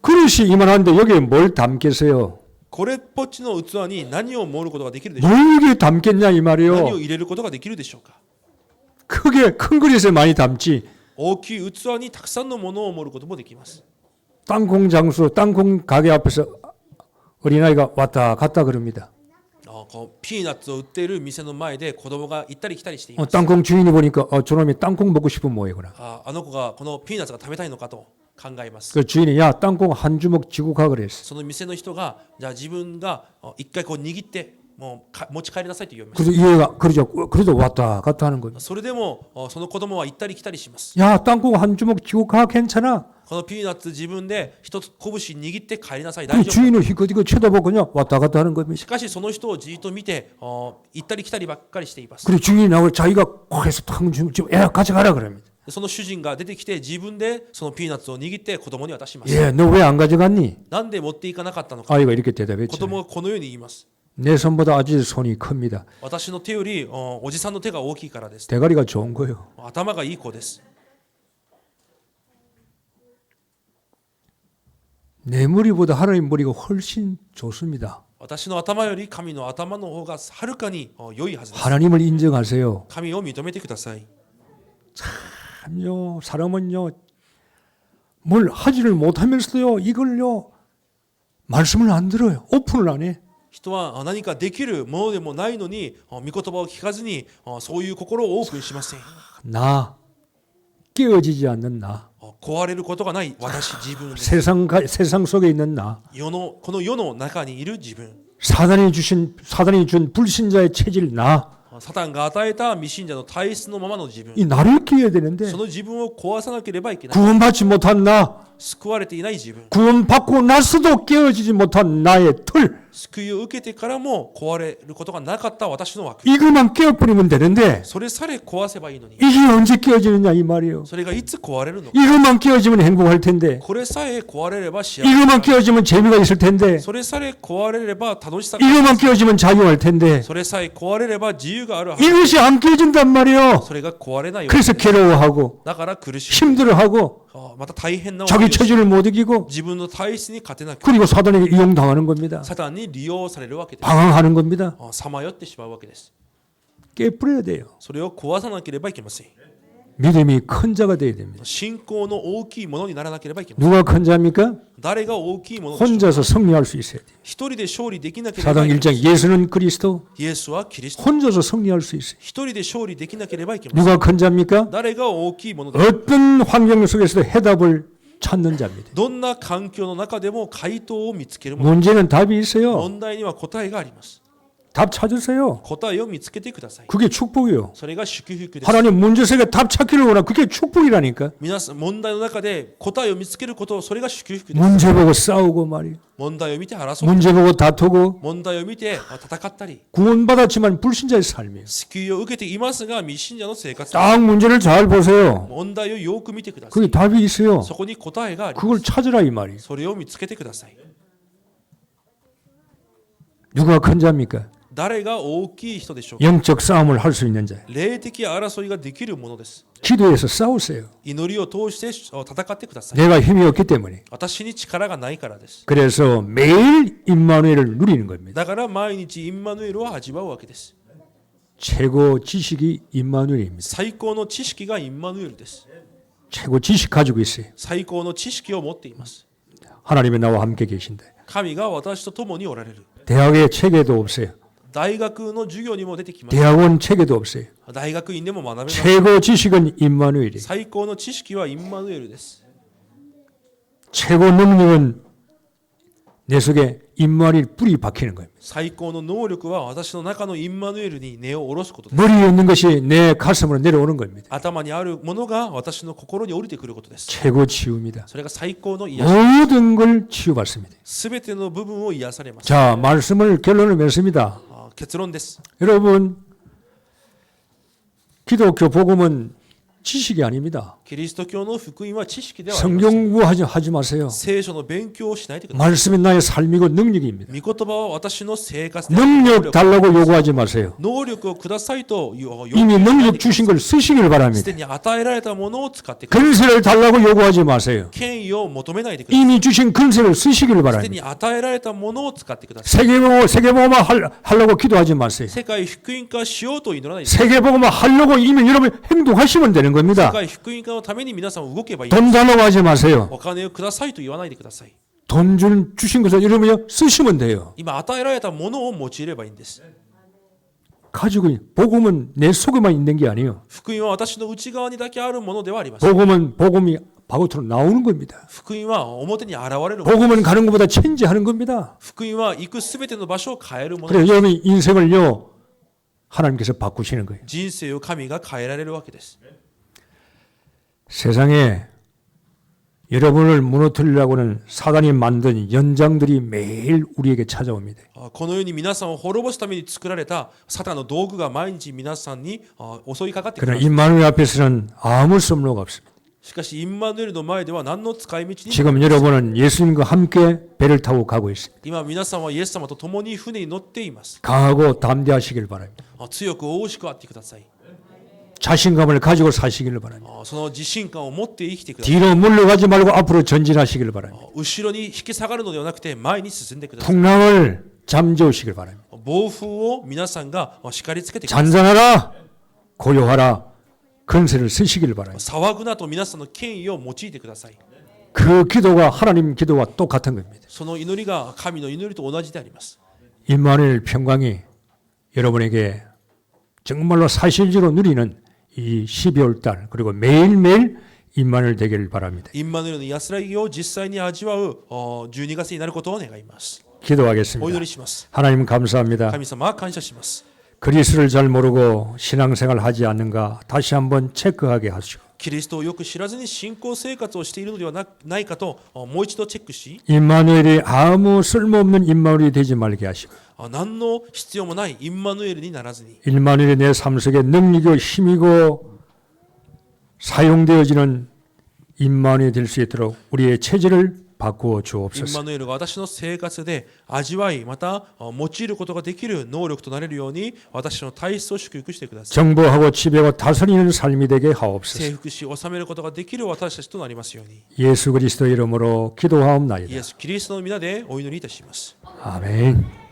S1: 그릇이 이만한데 여기에 뭘 담겠어요?
S2: これっぽっちの器に何を盛ることができるでしょう
S1: 뭘 여기에 담겠냐 이
S2: か。何を
S1: 말이요.
S2: 入れることができるでしょうか。
S1: 크게 큰 그릇에 많이 담지.
S2: 大きい器にたくさんのものを盛ることもできます。
S1: 땅콩 장수, 땅콩 가게 앞에서 어린아이가 왔다 갔다 그럽니다.
S2: こうピーナッツを売っている店の前で子供が行ったり来たりしています。
S1: 땅콩 주인이 보니까 저놈이 땅콩 먹고 싶은 모양이구나.
S2: あの子がこのピーナッツが食べたいのかと考えます。
S1: 그 주인이 야 땅콩 한 주먹 쥐고 가 그랬어.
S2: その店の人がじゃあ自分が一回こう握ってもう持ち帰りなさいと言われました。
S1: 그래서 이 애가 그래도 왔다 갔다 하는 거예요.
S2: それでもその子供は行ったり来たりします。
S1: 야 땅콩 한 주먹 쥐고 가 괜찮아.
S2: このピーナッツ自分で一つ拳握って帰りなさい。
S1: 그
S2: 大丈夫。
S1: 주인을 이거 쳐다보고 그냥 왔다 갔다 하는 겁니다.
S2: しかしその人をじっと見て行ったり来たりばっかりしています。
S1: 그리고 주인이 나오고 자기가 콕 해서 탁 주면 야 가져가라 그럽니다.
S2: その主人が出てきて自分でそのピーナッツを握って子供に渡します。
S1: 예, 너 왜 안 가져갔니?
S2: なんで持っていかなかったのか。
S1: 아이가 이렇게
S2: 子
S1: 대답했죠.
S2: 供がこのように言います。
S1: 내 손보다 아버지 손이 큽니다.
S2: 私の手よりおじさんの手が大きいからです。
S1: 대가리가 좋은 거예요.
S2: 頭がいい子です。
S1: 내 머리보다 하나님 머리가 훨씬 좋습니다.
S2: 私の頭より神の頭の方がはるかに良いはずです。
S1: 하나님을 인정하세요.
S2: 神を認めてください。
S1: 참요 사람은요 뭘 하지를 못하면서도요 이걸요 말씀을 안 들어요. 오픈을 안 해.
S2: 人は何かできるものでもないのに御言葉を聞かずにそういう心をオープンしません。
S1: 나 깨어지지 않는 나
S2: 壊れることがない私自分です。
S1: 세상 속에 있는 나
S2: この世の中にいる自分、
S1: 사단이 준 불신자의 체질 나
S2: サタンが与えた未信者の体質のままの自分、
S1: 이 나를 깨야 되는데
S2: その自分を壊さなければいけない。
S1: 구원받지 못한 나
S2: 救われていない自分、
S1: 구원받고 나서도 깨어지지 못한 나의 틀
S2: 救いを受けてからも壊れることがなかった私の枠、
S1: 이것만 깨어버리면 되는데
S2: それされ壊せばいいのに、
S1: 이게 언제 깨어지느냐 이 말이에요.
S2: それがいつ壊れるのか。
S1: 이것만 깨어지면 행복할 텐데
S2: これさえ壊れれば幸せ、
S1: 이것만 깨어지면 재미가 있을 텐데
S2: それさえ壊れれば楽しさが、
S1: 이것만 깨어지면 자유할 텐데
S2: それさえ壊れれば自由があるはず。
S1: 이것이 안 깨어진단 말이에요.
S2: それが壊れないわけ
S1: 그래서
S2: です。
S1: 괴로워하고
S2: だから苦しい。
S1: 힘들어하고
S2: また大変な思
S1: 자기
S2: いをし、
S1: 체질을 못 이기고
S2: 自分の体質に勝てなく、
S1: 그리고 사단에게 이용당하는 겁니다.
S2: サタンに利用されるわけです。
S1: 방황하는 겁니다.
S2: さまよってしまうわけです。
S1: 깨뿌려야 돼요.
S2: それを壊さなければいけません。
S1: 믿음이 큰 자가 돼야 됩니다.
S2: 信仰の大きいものにならなければいけません。
S1: 누가 큰 자입니까?
S2: 誰が大きいものでしょう。
S1: 혼자서 승리할 수 있어야 돼요.
S2: 一人で勝利できなければ
S1: 사도행
S2: いけま
S1: 1장
S2: せん。
S1: 예수는 그리스도
S2: イエスはキリスト。
S1: 혼자서 승리할 수 있어요.
S2: 一人で勝利できなければいけません。
S1: 누가 큰 자입니까?
S2: 誰が大きいものでしょう。
S1: 어떤 환경 속에서도 해답을 찾는 자입니다.
S2: どんな環境の中でも回答を見つけるもの。
S1: 문제는 답이 있어요.
S2: 問題には答えがあります。
S1: 답 찾으세요.
S2: 答えを見つけてください。
S1: 그게 축복이요.
S2: それが祝福です。
S1: 하나님 문제 속에 답 찾기를 원하. 그게 축복이라니까.
S2: 皆さん問題の中で答えを見つけること、それが祝福です。
S1: 문제 보고 싸우고 말이에요.
S2: 問題を見て争う。
S1: 문제 보고 다투고
S2: 問題を見て戦ったり。
S1: 구원받았지만 불신자의 삶이에요.
S2: 救いを受けていますが未信者の生活。
S1: 딱 문제를 잘 보세요.
S2: 問題をよく見てくださ
S1: 그게
S2: い。
S1: 답이 있어요.
S2: そこに答えがあります。
S1: 그걸 찾으라 이 말이에요.
S2: それを見つけてください。
S1: 누가 큰 자입니까?
S2: 誰が大きい人でしょうか。
S1: 영적 싸움을 할 수 있는 자.
S2: 霊的争いができるものです。
S1: 기도해서 싸우세요.
S2: 祈りを通して戦ってください。
S1: 내가 힘이 없기 때문에.
S2: 私に力がないからです。
S1: 그래서 매일 임마누엘을 누리는 겁니다.
S2: だから毎日インマヌエルを味わうわけです。
S1: 최고 지식이 임마누엘입니다.
S2: 最高の知識がインマヌエルです。
S1: 최고 지식 가지고 있어요.
S2: 最高の知識を持っています。
S1: 하나님의 나와 함께 계신다.
S2: 神が私と共におられる。
S1: 대학에 체계도 없어요.
S2: 大学の授業にも出てきます。
S1: 대학원 책에도 없어요.
S2: 大学院でも学べます。
S1: 최고 지식은 임마누엘이에요.
S2: 最高の知識はインマヌエルです。
S1: 최고 능력은 내 속에 임마누엘 뿌리 박히는 겁니다.
S2: 最高の能力は私の中のインマヌエルに根を下ろすことです。
S1: 머리에 있는 것이 내 가슴으로 내려오는 겁니다.
S2: 頭にあるものが私の心に降りてくることです。
S1: 최고 치유입니다.
S2: それが最高の癒し。
S1: 모든 걸 치유받습니다.
S2: すべての部分を癒されます。
S1: 자, 말씀을 결론을 맺습니다.
S2: 結論です。
S1: 여러분, 기독교 복음은 지식이 아닙니다.
S2: キリスト教の福音は知識ではありません。
S1: 성경 공부하지 마세요.
S2: 聖書の勉強をしないでください。
S1: 말씀이 나의 삶이고 능력입니다.
S2: 御言葉は私の生活で
S1: 능력 달라고 요구하지 마세요.
S2: 能力をくださいと要求
S1: 이미 능력 주신 걸 쓰시길
S2: す
S1: 바랍니다.
S2: でに与えられたものを使ってください。
S1: 근세를 달라고 요구하지 마세요.
S2: 権威を求めないでください。
S1: 이미 주신 근세를 쓰시길
S2: すで
S1: 바랍니다.
S2: に与えられたものを使ってください。
S1: 세계복음화 하려고 기도하지 마세요.
S2: 世界福音化しようと祈らないでください。
S1: 세계복음화 하려고 이미 여러분 행동하시면 되는
S2: 世
S1: 겁니다.
S2: 界福音化のために皆さん動けばいい。
S1: 돈 달라고 하지 마세요.
S2: お金をくださいと言わないでください。
S1: 돈 주신 것을 여러분이 쓰시면 돼요.
S2: 今与えられたものを用いればいいんです。
S1: 가지고 복음은 내 속에만 있는 게 아니에요.
S2: 福音は私の内側にだけあるものではありません。
S1: 복음이 바깥으로 나오는 겁니다.
S2: 福音は表に現れるもの。
S1: 복음은 가는 것보다 천지하는 겁니다.
S2: 福音は行くすべての場所を変えるもの。
S1: 그래서 여러분의 인생을요 하나님께서 바꾸시는 거예요.
S2: 人生を神が変えられるわけです。
S1: 세상에 여러분을 무너뜨리려고 하는 사단이 만든 연장들이 매일 우리에게 찾아옵니다.
S2: このように皆さんを滅ぼすために作られたサタンの道具が毎日皆さんに襲いかかってきま
S1: 그러나
S2: す。
S1: 임마누엘 앞에서는 아무 쓸모가 없습니다.
S2: しかしインマヌエルの前では何の使い道にも
S1: 지금 여러분은 예수님과 함께 배를 타고 가고 있습니다.
S2: 今皆さんはイエス様と共に船に乗っています。
S1: 강하고 담대하시길 바랍니다.
S2: 強く大しくあってください。
S1: 자신감을 가지고 사시길 바랍니다.
S2: その自信感を持って生きてください。
S1: 뒤로 물러가지 말고 앞으로 전진하시길 바랍니다.
S2: 後ろに引き下がるのではなくて前に進んでください。
S1: 풍랑을 잠재우시길 바랍니다.
S2: 暴風を皆さんが叱りつけてください。
S1: 잔잔하라, 고요하라, 근세를 쓰시길 바랍니다.
S2: 騒ぐなと皆さんの権威を用いてください。
S1: 그 기도가 하나님 기도와 똑같은 겁니다.
S2: その祈りが神の祈りと同じであります。
S1: 임마누엘 평강이 여러분에게 정말로 사실적으로 누리는 이 12월 달 그리고 매일매일 임마누엘 되기를 바랍니다.
S2: インマヌエルの安らぎを実際に味わう12月になることを願います。
S1: 기도하겠습니다.
S2: お祈りします。
S1: 하나님 감사합니다.
S2: 神様は感謝します。
S1: 그리스도를 잘 모르고 신앙생활 하지 않는가 다시 한번 체크하게 하시고
S2: キリストをよく知らずに信仰生活をしているのではないかともう一度チェックし、
S1: 임마누엘이 아무 쓸모없는 임마누엘이 되지 말게 하시고
S2: 何の必要もないインマヌエルにならずに、
S1: 임마누엘이 내 삶 속에 능력이고 힘이고 사용되어지는 임마누엘이 될 수 있도록 우리의 체질을 바꾸어
S2: イン
S1: 주옵소서.
S2: マヌエルが私の生活で味わい、また用いることができる能力となれるように私の体質を祝福してください。
S1: 정보하고 지배하고 다스리는 삶이 되게 하옵소서.
S2: 征服し治めることができる私たちとなりますように、
S1: 예수 그리스도 이름으로
S2: イ
S1: 기도하옵나이다.
S2: エス・キリストの皆でお祈りいたします。
S1: 아멘.